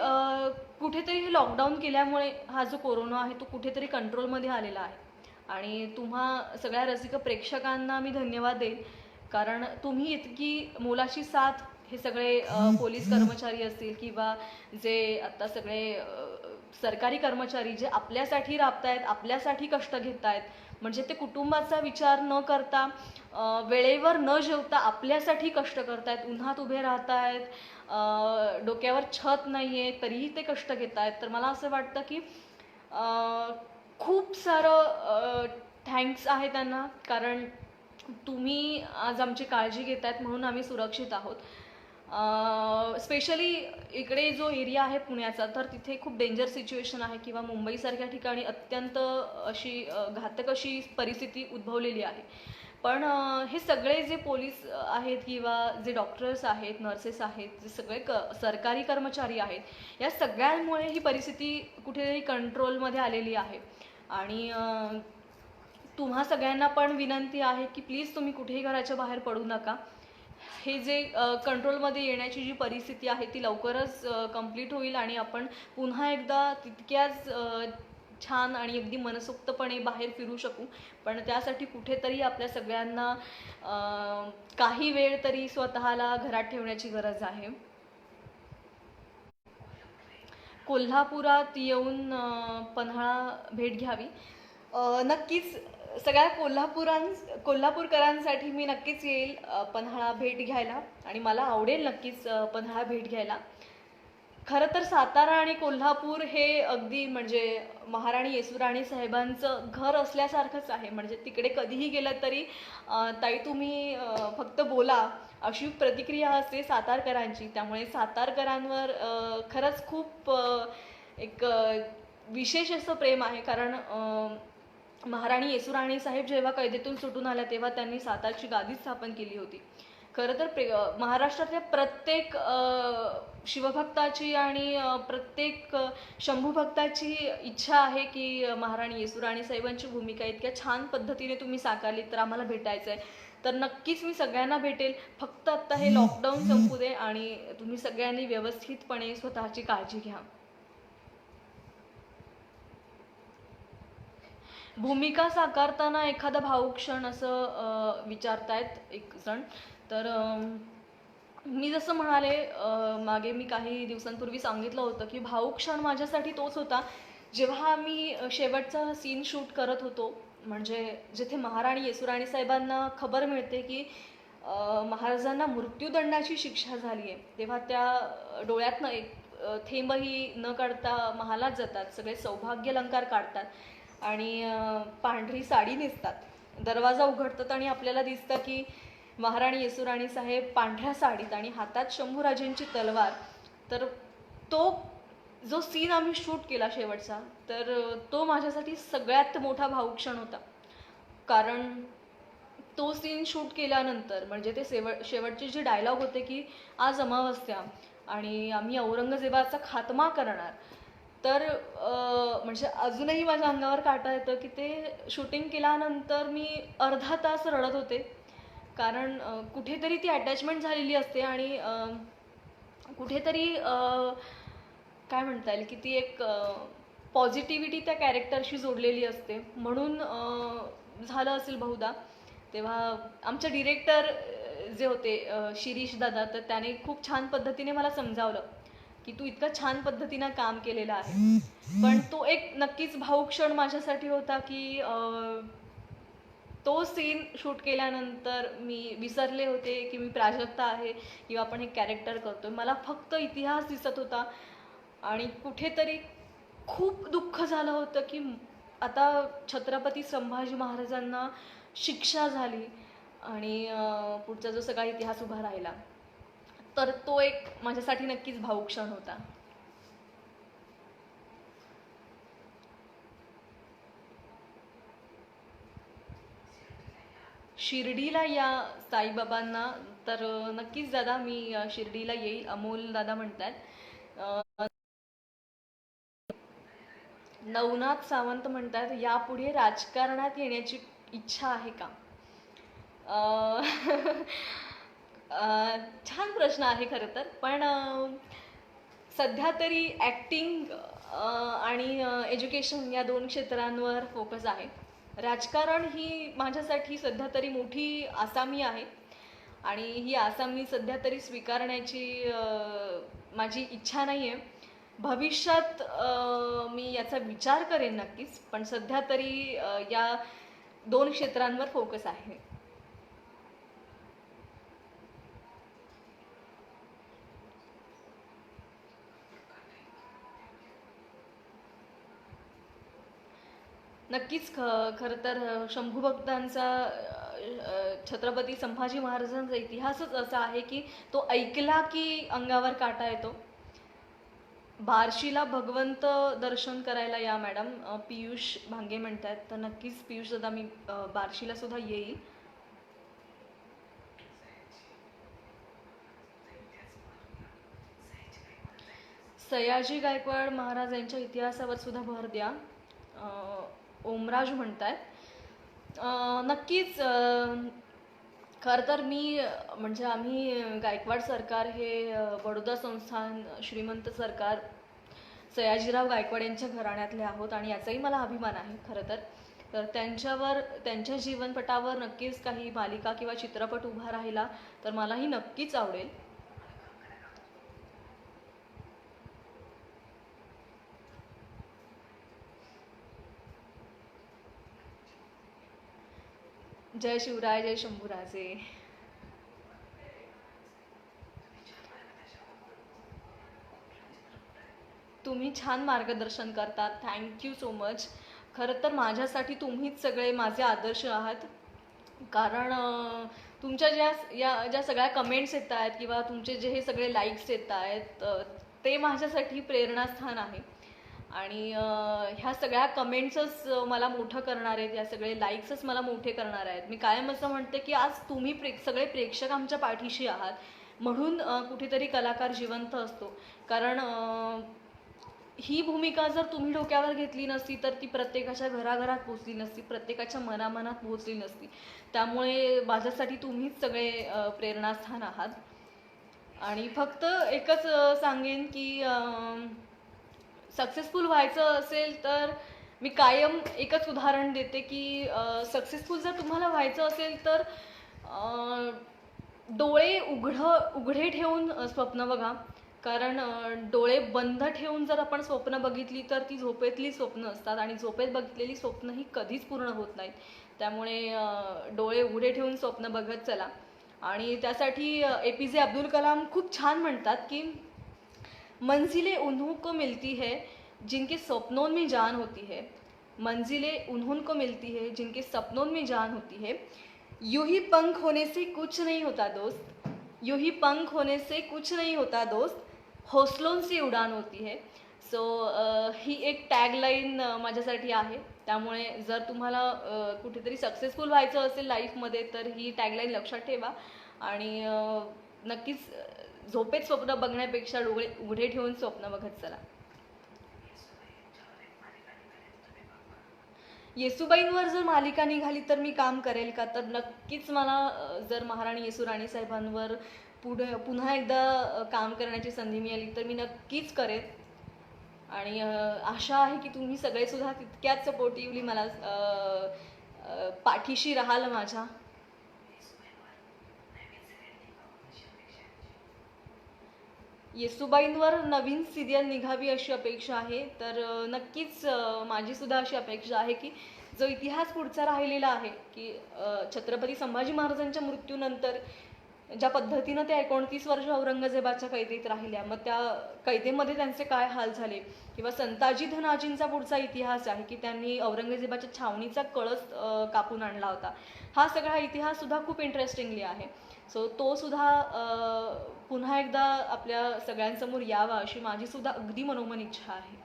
कुठेतरी हे लॉकडाऊन केल्यामुळे हा जो कोरोना आहे तो कुठेतरी कंट्रोलमध्ये आलेला आहे. आणि तुम्हा सगळ्या रसिक प्रेक्षकांना मी धन्यवाद देईन, कारण तुम्ही इतकी मोलाची साथ हे सगळे पोलीस कर्मचारी असतील किंवा जे आता सगळे सरकारी कर्मचारी जे आपल्यासाठी राबतायत, आपल्यासाठी कष्ट घेत आहेत, म्हणजे ते कुटुंबाचा विचार न करता वेळेवर न जेवता आपल्यासाठी कष्ट करतायत, उन्हात उभे राहतायत, डोक्यावर छत नाही आहे तरीही ते कष्ट घेत आहेत. तर मला असं वाटतं की खूप सारं थँक्स आहे त्यांना, कारण तुम्ही आज आमची काळजी घेतायत म्हणून आम्ही सुरक्षित आहोत. स्पेशली इकडे जो एरिया आहे पुण्याचा, तर तिथे खूप डेंजर सिच्युएशन आहे किंवा मुंबईसारख्या ठिकाणी अत्यंत अशी घातक अशी परिस्थिती उद्भवलेली आहे. पण हे सगळे जे पोलीस आहेत किंवा जे डॉक्टर्स आहेत, नर्सेस आहेत, जे सगळे सरकारी कर्मचारी आहेत, या सगळ्यांमुळे ही परिस्थिती कुठेतरी कंट्रोलमध्ये आलेली आहे. आणि तुम्हा सगळ्यांना पण विनंती आहे की प्लीज तुम्ही कुठेही घराच्या बाहेर पडू नका. हे जे कंट्रोलमध्ये येण्याची जी परिस्थिती आहे ती लवकरच कंप्लीट होईल आणि आपण पुन्हा एकदा तितक्याच छान आणि अगदी मनसोक्तपणे बाहेर फिरू शकू. पण त्यासाठी कुठेतरी आपल्या सगळ्यांना काही वेळ तरी स्वतःला घरात ठेवण्याची गरज आहे. कोल्हापुरात येऊन पन्हाळा भेट घ्यावी. नक्कीच सगळ्या कोल्हापूरकरांसाठी मी नक्कीच येईल पन्हाळा भेट घ्यायला आणि मला आवडेल नक्कीच पन्हाळा भेट घ्यायला. खरं तर सातारा आणि कोल्हापूर हे अगदी म्हणजे महाराणी येसुराणी साहेबांचं घर असल्यासारखंच आहे. म्हणजे तिकडे कधीही गेलं तरी ताई तुम्ही फक्त बोला अशी प्रतिक्रिया असते सातारकरांची. त्यामुळे सातारकरांवर खरंच खूप एक विशेष असं प्रेम आहे. कारण महाराणी येसुराणी साहेब जेव्हा कैदेतून सुटून आल्या तेव्हा त्यांनी सातारची गादी स्थापन केली होती. खरं तर महाराष्ट्रातल्या प्रत्येक शिवभक्ताची आणि प्रत्येक शंभूभक्ताची इच्छा आहे की महाराणी येसुराणी साहेबांची भूमिका इतक्या छान पद्धतीने तुम्ही साकारली, तर आम्हाला भेटायचं आहे. तर नक्कीच मी सगळ्यांना भेटेल. फक्त आत्ता हे लॉकडाऊन संपू दे आणि तुम्ही सगळ्यांनी व्यवस्थितपणे स्वतःची काळजी घ्या. भूमिका साकारताना एखादा भावूक क्षण असं विचारतायत एक जण. तर मी जसं म्हणाले मागे मी काही दिवसांपूर्वी सांगितलं होतं की भावूक क्षण माझ्यासाठी तोच होता जेव्हा आम्ही शेवटचा सीन शूट करत होतो. म्हणजे जिथे महाराणी येसुराणी साहेबांना खबर मिळते की महाराजांना मृत्यूदंडाची शिक्षा झाली आहे, तेव्हा त्या डोळ्यातनं एक थेंबही न काढता महालात जातात. सगळे सौभाग्य अलंकार काढतात आणि पांढरी साडी नेसतात. दरवाजा उघडतात आणि आपल्याला दिसतं की महाराणी येसुराणी साहेब पांढऱ्या साडीत आणि हातात शंभूराजेंची तलवार. तर तो जो सीन आम्ही शूट केला शेवटचा, तर तो माझ्यासाठी सगळ्यात मोठा भावूक क्षण होता. कारण तो सीन शूट केल्यानंतर म्हणजे ते शेवटचे जे डायलॉग होते की आज अमावस्या आणि आम्ही औरंगजेबाचा खात्मा करणार. तर म्हणजे अजूनही माझ्या अंगावर काटा येतं की ते शूटिंग केल्यानंतर मी अर्धा तास रडत होते. कारण कुठेतरी ती अटॅचमेंट झालेली असते आणि कुठेतरी काय म्हणता येईल की ती एक पॉझिटिव्हिटी त्या कॅरेक्टरशी जोडलेली असते. म्हणून झालं असेल बहुधा. तेव्हा आमचे डिरेक्टर जे होते शिरीष दादा, तर त्याने खूप छान पद्धतीने मला समजावलं की तू इतकं छान पद्धतीनं काम केलेलं आहे. पण तो एक नक्कीच भावूक क्षण माझ्यासाठी होता की तो सीन शूट केल्यानंतर मी विसरले होते की मी प्राजक्ता आहे किंवा आपण हे कॅरेक्टर करतोय. मला फक्त इतिहास दिसत होता आणि कुठेतरी खूप दुःख झालं होतं की आता छत्रपती संभाजी महाराजांना शिक्षा झाली आणि पुढचा जो सगळा इतिहास उभा राहिला. तर तो एक माझ्यासाठी नक्कीच भावूक क्षण होता. शिर्डीला या साईबाबांना. तर नक्कीच दादा मी शिर्डीला येईल. अमोल दादा म्हणतात. नवनाथ सावंत म्हणतात यापुढे राजकारणात येण्याची इच्छा आहे का? छान प्रश्न आहे खरं तर. पण सध्या तरी ॲक्टिंग आणि एज्युकेशन या दोन क्षेत्रांवर फोकस आहे. राजकारण ही माझ्यासाठी सध्या तरी मोठी आसामी आहे आणि ही आसामी सध्या तरी स्वीकारण्याची माझी इच्छा नाही आहे. भविष्यात मी याचा विचार करेन नक्कीच, पण सध्या तरी या दोन क्षेत्रांवर फोकस आहे. नक्कीच खरं तर शंभू भक्तांचा छत्रपती संभाजी महाराजांचा इतिहासच असा आहे की तो ऐकला की अंगावर काटा येतो. बार्शीला भगवंत दर्शन करायला या मॅडम. पियुष भांगे म्हणतात, तर नक्कीच पियुष दादा मी बार्शीला सुद्धा येईल. सयाजी गायकवाड महाराज यांच्या इतिहासावर सुद्धा भर द्या, ओमराज म्हणतात. नक्कीच. खरं तर मी म्हणजे आम्ही गायकवाड सरकार हे बडोदा संस्थान श्रीमंत सरकार सयाजीराव गायकवाड यांच्या घराण्यातले आहोत आणि याचाही मला अभिमान आहे खरं तर. तर त्यांच्यावर त्यांच्या जीवनपटावर नक्कीच काही मालिका किंवा चित्रपट उभा राहिला तर मलाही नक्कीच आवडेल. जय शिवराय, जय शंभूराजे. तुम्ही छान मार्गदर्शन करतात, थँक्यू सो मच. खरं तर माझ्यासाठी तुम्हीच सगळे माझे आदर्श आहात. कारण तुमच्या ज्या सगळ्या कमेंट्स येत आहेत किंवा तुमचे जे हे सगळे लाईक्स येत आहेत ते माझ्यासाठी प्रेरणास्थान आहे. आणि ह्या सगळ्या कमेंट्सच मला मोठं करणार आहेत, या सगळे लाईक्सच मला मोठे करणार आहेत. मी कायम असं म्हणते की आज तुम्ही सगळे प्रेक्षक आमच्या पाठीशी आहात, म्हणून कुठेतरी कलाकार जिवंत असतो. कारण ही भूमिका जर तुम्ही डोक्यावर घेतली नसती तर ती प्रत्येकाच्या घराघरात पोचली नसती, प्रत्येकाच्या मनामनात पोचली नसती. त्यामुळे माझ्यासाठी तुम्हीच सगळे प्रेरणास्थान आहात. आणि फक्त एकच सांगेन की सक्सेसफुल व्हायचं असेल तर मी कायम एकच उदाहरण देते की सक्सेसफुल जर तुम्हाला व्हायचं असेल तर डोळे उघडे ठेवून स्वप्न बघा. कारण डोळे बंद ठेवून जर आपण स्वप्न बघितली तर ती झोपेतली स्वप्न असतात आणि झोपेत बघितलेली स्वप्न ही कधीच पूर्ण होत नाहीत. त्यामुळे डोळे उघडे ठेवून स्वप्न बघत चला. आणि त्यासाठी APJ अब्दुल कलाम खूप छान म्हणतात की मंजिलें उन्हों को मिलती है जिनके सपनों में जान होती है, मंजिलें उन्हों को मिलती है जिनके सपनों में जान होती है. यूं ही पंख होने से कुछ नहीं होता दोस्त, यूं ही पंख होने से कुछ नहीं होता दोस्त, हौसलों से उडान होती है. सो ही एक टॅगलाईन माझ्यासाठी आहे. त्यामुळे जर तुम्हाला कुठेतरी सक्सेसफुल व्हायचं असेल लाईफमध्ये तर ही टॅगलाईन लक्षात ठेवा. आणि नक्कीच झोपेत स्वप्न बघण्यापेक्षा डोळे उघडे ठेवून स्वप्न बघत चला. येसुबाईंवर जर मालिका निघाली तर मी काम करेल का, तर नक्कीच मला जर महाराणी येसू राणी साहेबांवर पुन्हा एकदा काम करण्याची संधी मिळाली तर मी नक्कीच करेन. आणि आशा आहे की तुम्ही सगळे सुद्धा तितक्याच सपोर्टिव्हली मला पाठीशी राहाल माझ्या. येसुबाईंवर नवीन सिरियल निघावी अशी अपेक्षा आहे. तर नक्कीच माझी सुद्धा अशी अपेक्षा आहे की जो इतिहास पुढचा राहिलेला आहे की छत्रपती संभाजी महाराजांच्या मृत्यूनंतर ज्या पद्धतीनं ते 29 वर्ष औरंगजेबाच्या कैदेत राहिल्या, मग त्या कैदेमध्ये त्यांचे काय हाल झाले, किंवा संताजी धनाजींचा पुढचा इतिहास आहे की त्यांनी औरंगजेबाच्या छावणीचा कळस कापून आणला होता. हा सगळा इतिहास सुद्धा खूप इंटरेस्टिंगली आहे. सो तो सुद्धा पुन्हा एकदा आपल्या सगळ्यांसमोर यावा अशी माझी सुद्धा अगदी मनोमन इच्छा आहे.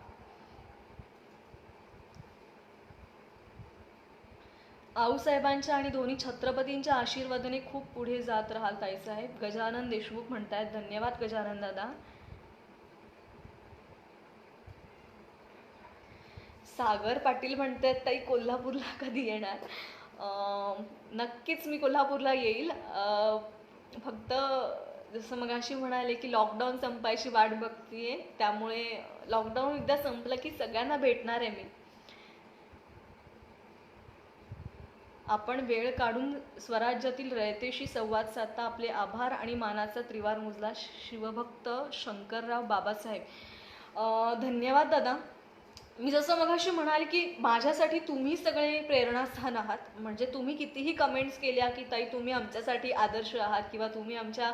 आऊसाहेबांच्या आणि दोन्ही छत्रपतींच्या आशीर्वादाने खूप पुढे जात राहाल ताईसाहेब. गजानन देशमुख म्हणतायत, धन्यवाद गजानन दादा. सागर पाटील म्हणतायत ताई कोल्हापूरला कधी येणार. नक्कीच मी कोल्हापूरला येईल. फक्त जसं मगाशी म्हणाले की लॉकडाऊन संपायची वाट बघतीये, त्यामुळे लॉकडाऊन एकदा संपलं की सगळ्यांना भेटणार आहे मी. आपण वेळ काढून स्वराज्यातील रयतेशी संवाद साधता आपले आभार आणि मानाचा त्रिवार मुजला. शिवभक्त शंकरराव बाबासाहेब. धन्यवाद दादा. मी जसं मगाशी म्हणाले की माझ्यासाठी तुम्ही सगळे प्रेरणास्थान आहात. म्हणजे तुम्ही कितीही कमेंट्स केल्या की ताई तुम्ही आमच्यासाठी आदर्श आहात किंवा तुम्ही आमच्या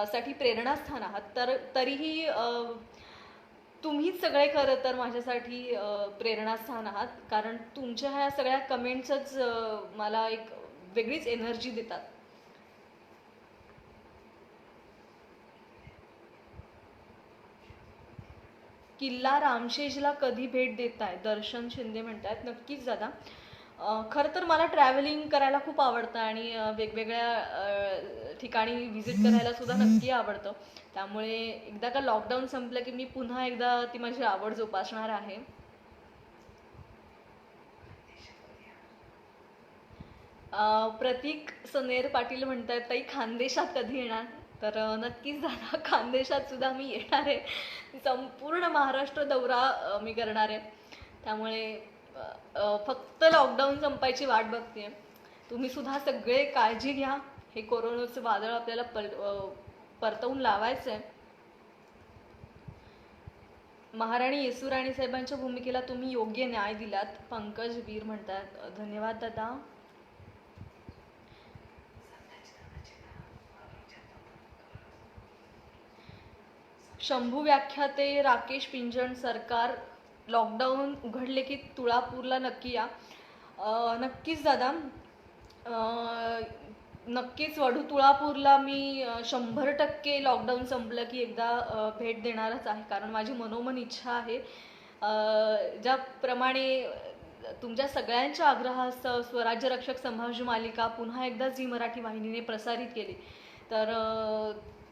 साठी प्रेरणास्थान आहात, तर तरीही तुम्हीच सगळे खरं तर माझ्यासाठी प्रेरणास्थान आहात. कारण तुमच्या ह्या सगळ्या कमेंट्सच मला एक वेगळीच एनर्जी देतात. किल्ला रामशेजला कधी भेट देताय? दर्शन शिंदे म्हणतात. नक्कीच दादा. खरं तर मला ट्रॅव्हलिंग करायला खूप आवडतं आणि वेगवेगळ्या ठिकाणी व्हिजिट करायला सुद्धा नक्की आवडतं. त्यामुळे एकदा का लॉकडाऊन संपलं की मी पुन्हा एकदा ती माझी आवड जोपासणार आहे. प्रतीक सनेर पाटील म्हणतात, ताई खानदेशात कधी येणार? तर नक्कीच दादा, खानदेशात सुद्धा मी येणार आहे. संपूर्ण महाराष्ट्र दौरा मी करणार आहे. त्यामुळे फक्त लॉकडाऊन संपायची वाट बघते. तुम्ही सुद्धा सगळे काळजी घ्या. हे कोरोनाचं वादळ आपल्याला परतवून लावायचं आहे. महाराणी येसूराणी साहेबांच्या भूमिकेला तुम्ही योग्य न्याय दिलात, पंकज वीर म्हणतात. धन्यवाद दादा. शंभू व्याख्याते राकेश पिंजण, सरकार लॉकडाऊन उघडले की तुळापूरला नक्की या. नक्कीच दादा. नक्कीच वढू तुळापूरला मी 100% लॉकडाऊन संपलं की एकदा भेट देणारच आहे. कारण माझी मनोमन इच्छा आहे, ज्याप्रमाणे तुमच्या सगळ्यांच्या आग्रहास्तव स्वराज्य रक्षक संभाजी मालिका पुन्हा एकदा झी मराठी वाहिनीने प्रसारित केली. तर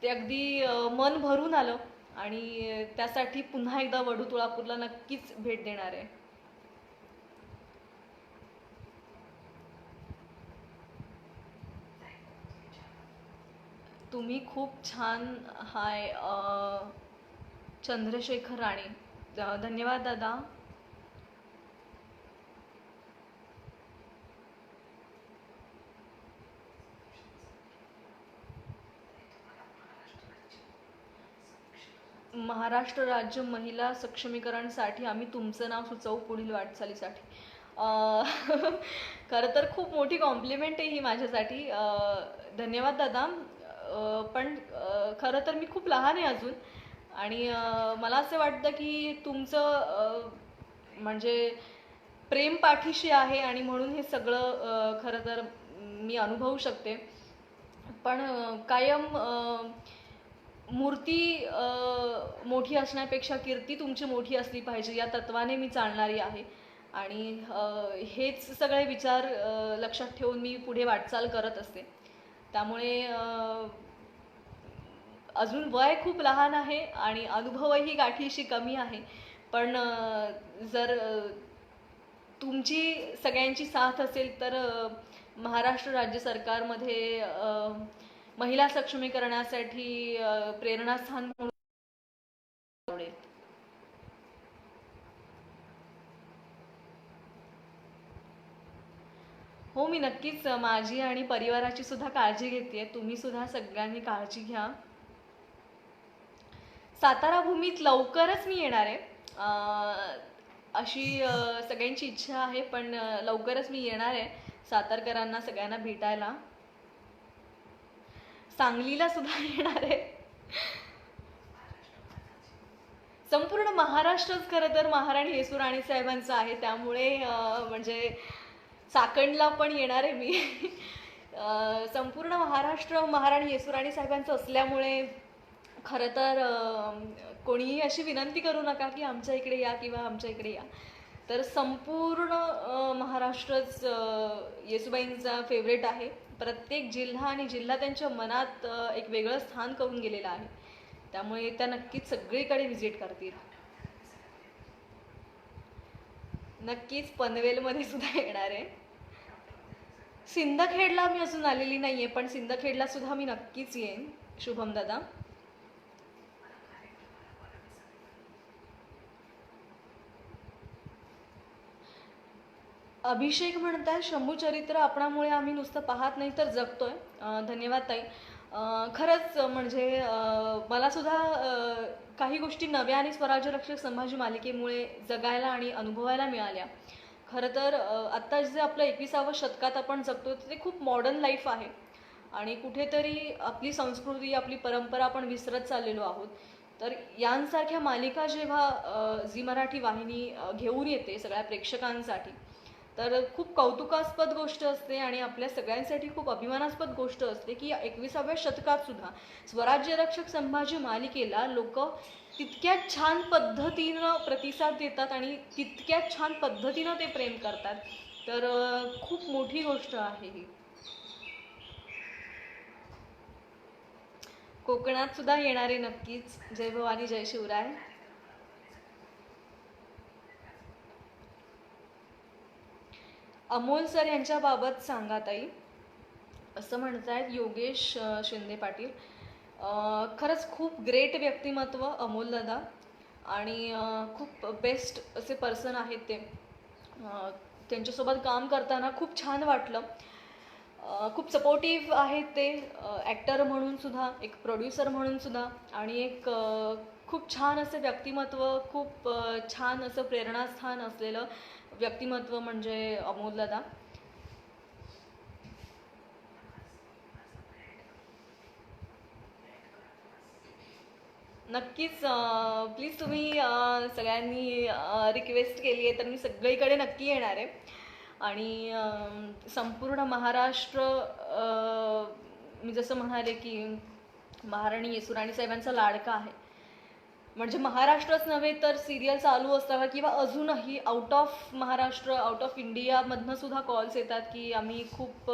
ते अगदी मन भरून आलं आणि त्यासाठी पुन्हा एकदा वढू तुळापूरला नक्कीच भेट देणार आहे. तुम्ही खूप छान. हाय चंद्रशेखर राणे. धन्यवाद दादा. महाराष्ट्र राज्य महिला सक्षमीकरणसाठी आम्ही तुमचं नाव सुचवू पुढील वाटचालीसाठी. खरं तर खूप मोठी कॉम्प्लिमेंट आहे ही माझ्यासाठी. धन्यवाद दादा. पण खरं तर मी खूप लहान आहे अजून आणि मला असं वाटतं की तुमचं म्हणजे प्रेम पाठीशी आहे आणि म्हणून हे सगळं खरं तर मी अनुभवू शकते. पण कायम मूर्ती मोठी असण्यापेक्षा कीर्ती तुमची मोठी असली पाहिजे या तत्वाने मी चालणारी आहे आणि हेच सगळे विचार लक्षात ठेवून मी पुढे वाटचाल करत असते. त्यामुळे अजून वय खूप लहान आहे आणि अनुभवही गाठीशी कमी आहे. पण जर तुमची सगळ्यांची साथ असेल तर महाराष्ट्र राज्य सरकारमध्ये महिला सक्षमीकरणासाठी प्रेरणास्थान म्हणून आवडेल. हो, मी नक्कीच माझी आणि परिवाराची सुद्धा काळजी घेते. तुम्ही सुद्धा सगळ्यांनी काळजी घ्या. सातारा भूमीत लवकरच मी येणार आहे अशी सगळ्यांची इच्छा आहे. पण लवकरच मी येणार आहे सातारकरांना सगळ्यांना भेटायला. सांगलीला सुद्धा येणार आहे. संपूर्ण महाराष्ट्रच खरं तर महाराणी येसूराणी साहेबांचं आहे. त्यामुळे म्हणजे चाकणला पण येणार आहे मी. संपूर्ण महाराष्ट्र महाराणी येसूराणी साहेबांचं असल्यामुळे खरं तर कोणीही अशी विनंती करू नका की आमच्या इकडे या किंवा आमच्या इकडे या. तर संपूर्ण महाराष्ट्रच येसूबाईंचा फेवरेट आहे. प्रत्येक जिल्हा आणि जिल्हा त्यांच्या मनात एक वेगळं स्थान करून गेलेलं आहे. त्यामुळे त्या नक्कीच सगळीकडे व्हिजिट करतील. नक्कीच पनवेलमध्ये सुद्धा येणार आहे. सिंदखेडला मी अजून आलेली नाहीये, पण सिंदखेडला सुद्धा मी नक्कीच येईन. शुभम दादा. अभिषेक म्हणतात, शंभू चरित्र आपणामुळे आम्ही नुसतं पाहत नाही तर जगतोय. धन्यवाद ताई. खरंच म्हणजे मला सुद्धा काही गोष्टी नव्या आणि स्वराज्य रक्षक संभाजी मालिकेमुळे जगायला आणि अनुभवायला मिळाल्या. खरं तर आत्ता जे आपलं 21व्या शतकात आपण जगतो ते खूप मॉडर्न लाईफ आहे आणि कुठेतरी आपली संस्कृती आपली परंपरा आपण विसरत चाललेलो आहोत. तर यांसारख्या मालिका जेव्हा झी मराठी वाहिनी घेऊन येते सगळ्या प्रेक्षकांसाठी, तर खूप कौतुकास्पद गोष्ट असते आणि आपल्या सगळ्यांसाठी खूप अभिमानास्पद गोष्ट असते की 21व्या शतकात सुद्धा स्वराज्य रक्षक संभाजी मालिकेला लोक तितक्याच छान पद्धतीनं प्रतिसाद देतात आणि तितक्याच छान पद्धतीनं ते प्रेम करतात. तर खूप मोठी गोष्ट आहे ही. कोकणात सुद्धा येणारे नक्कीच. जय भवानी जय शिवराय. अमोल सर यांच्याबाबत सांगा ताई, असं म्हणतायत योगेश शिंदे पाटील. खरंच खूप ग्रेट व्यक्तिमत्व अमोल दादा आणि खूप बेस्ट असे पर्सन आहेत ते. त्यांच्यासोबत काम करताना खूप छान वाटलं. खूप सपोर्टिव्ह आहेत ते, ॲक्टर म्हणून सुद्धा, एक प्रोड्युसर म्हणून सुद्धा, आणि एक खूप छान असं व्यक्तिमत्व, खूप छान असं प्रेरणास्थान असलेलं व्यक्तिमत्व म्हणजे अमोल दादा. नक्कीच प्लीज तुम्ही सगळ्यांनी रिक्वेस्ट केली आहे तर मी सगळीकडे नक्की येणार आहे. आणि संपूर्ण महाराष्ट्र, मी जसं म्हणाले की महाराणी येसुराणी साहेबांचा लाडका आहे. म्हणजे महाराष्ट्रच नव्हे तर सिरियल चालू असताना किंवा अजूनही out of Maharashtra, out of इंडियामधनं सुद्धा कॉल्स येतात की आम्ही खूप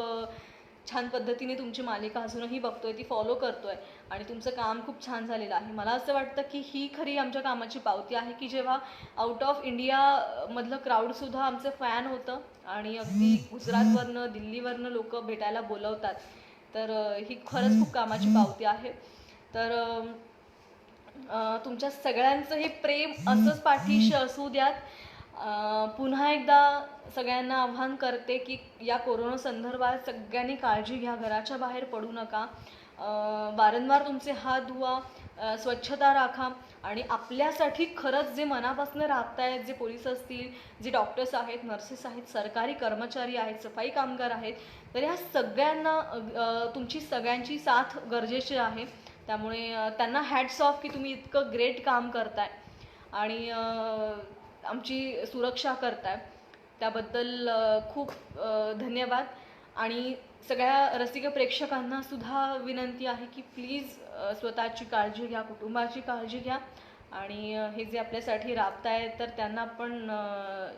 छान पद्धतीने तुमची मालिका अजूनही बघतोय, ती फॉलो करतोय आणि तुमचं काम खूप छान झालेलं आहे. मला असं वाटतं की ही खरी आमच्या कामाची पावती आहे की जेव्हा आउट ऑफ इंडियामधलं क्राऊडसुद्धा आमचं फॅन होतं आणि अगदी गुजरातवरनं, दिल्लीवरनं लोक भेटायला बोलवतात. तर ही खरंच खूप कामाची पावती आहे. तर तुमच्या सगळ्यांचं हे प्रेम असंच पाठीशी असू द्यात. पुन्हा एकदा सगळ्यांना आव्हान करते की या कोरोना संदर्भात सगळ्यांनी काळजी घ्या, घराच्या बाहेर पडू नका, वारंवार तुमचे हात धुवा, स्वच्छता राखा आणि आपल्यासाठी खरंच जे मनापासून राबतायत, जे पोलीस असतील, जे डॉक्टर्स आहेत, नर्सेस आहेत, सरकारी कर्मचारी आहेत, सफाई कामगार आहेत, तर ह्या सगळ्यांना तुमची सगळ्यांची साथ गरजेची आहे. त्यामुळे त्यांना हॅट्स ऑफ की तुम्ही इतकं ग्रेट काम करताय आणि आमची सुरक्षा करताय, त्याबद्दल खूप धन्यवाद. आणि सगळ्या रसिक प्रेक्षकांना सुद्धा विनंती आहे की प्लीज स्वतःची काळजी घ्या, कुटुंबाची काळजी घ्या आणि हे जे आपल्यासाठी राबतायत तर त्यांना आपण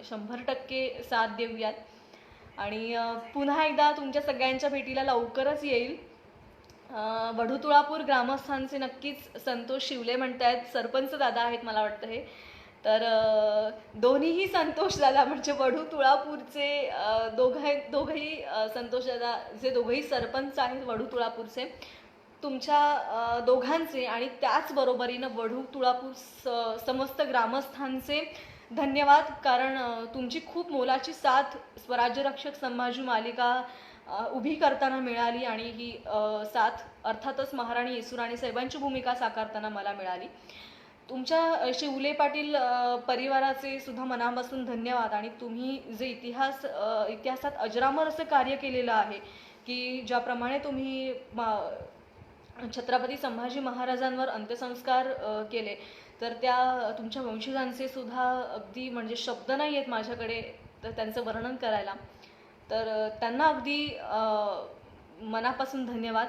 100% साथ देऊयात. आणि पुन्हा एकदा तुमच्या सगळ्यांच्या भेटीला लवकरच येईल. वढू-तुळापूर ग्रामस्थांचे नक्कीच संतोष शिवले म्हणतायत, सरपंच दादा आहेत मला वाटतं हे. तर दोन्हीही संतोष दादा म्हणजे वढू-तुळापूरचे दोघंही संतोष दादा, जे दोघंही सरपंच आहेत वढू-तुळापूरचे, तुमच्या दोघांचे आणि त्याचबरोबरीनं वढू-तुळापूर समस्त ग्रामस्थांचे धन्यवाद. कारण तुमची खूप मोलाची साथ स्वराज्य रक्षक संभाजी मालिका उभी करताना मिळाली आणि ही साथ अर्थातच महाराणी येसुराणी साहेबांची भूमिका साकारताना मला मिळाली. तुमच्या शिवले पाटील परिवाराचे सुद्धा मनापासून धन्यवाद. आणि तुम्ही जे इतिहासात अजरामर असं कार्य केलेलं आहे की ज्याप्रमाणे तुम्ही छत्रपती संभाजी महाराजांवर अंत्यसंस्कार केले, तर त्या तुमच्या वंशजांचे सुद्धा अगदी म्हणजे शब्द नाही आहेत माझ्याकडे तर त्यांचं वर्णन करायला. तर त्यांना अगदी मनापासून धन्यवाद.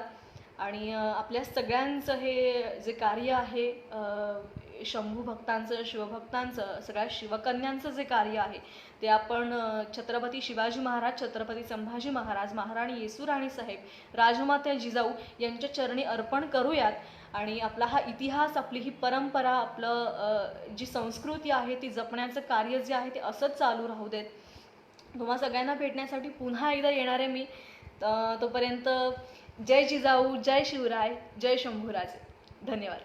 आणि आपल्या सगळ्यांचं हे जे कार्य आहे, शंभू भक्तांचं, शिवभक्तांचं, सगळ्या शिवकन्यांचं जे कार्य आहे ते आपण छत्रपती शिवाजी महाराज, छत्रपती संभाजी महाराज, महाराणी येसुराणी साहेब, राजमाता जिजाऊ यांच्या चरणी अर्पण करूयात. आणि आपला हा इतिहास, आपली ही परंपरा, आपलं जी संस्कृती आहे ती जपण्याचं कार्य जे आहे ते असंच चालू राहू देत. तुम्हा सगळ्यांना भेटण्यासाठी पुन्हा एकदा येणार आहे मी. तोपर्यंत जय जिजाऊ, जय शिवराय, जय शंभूराजे. धन्यवाद.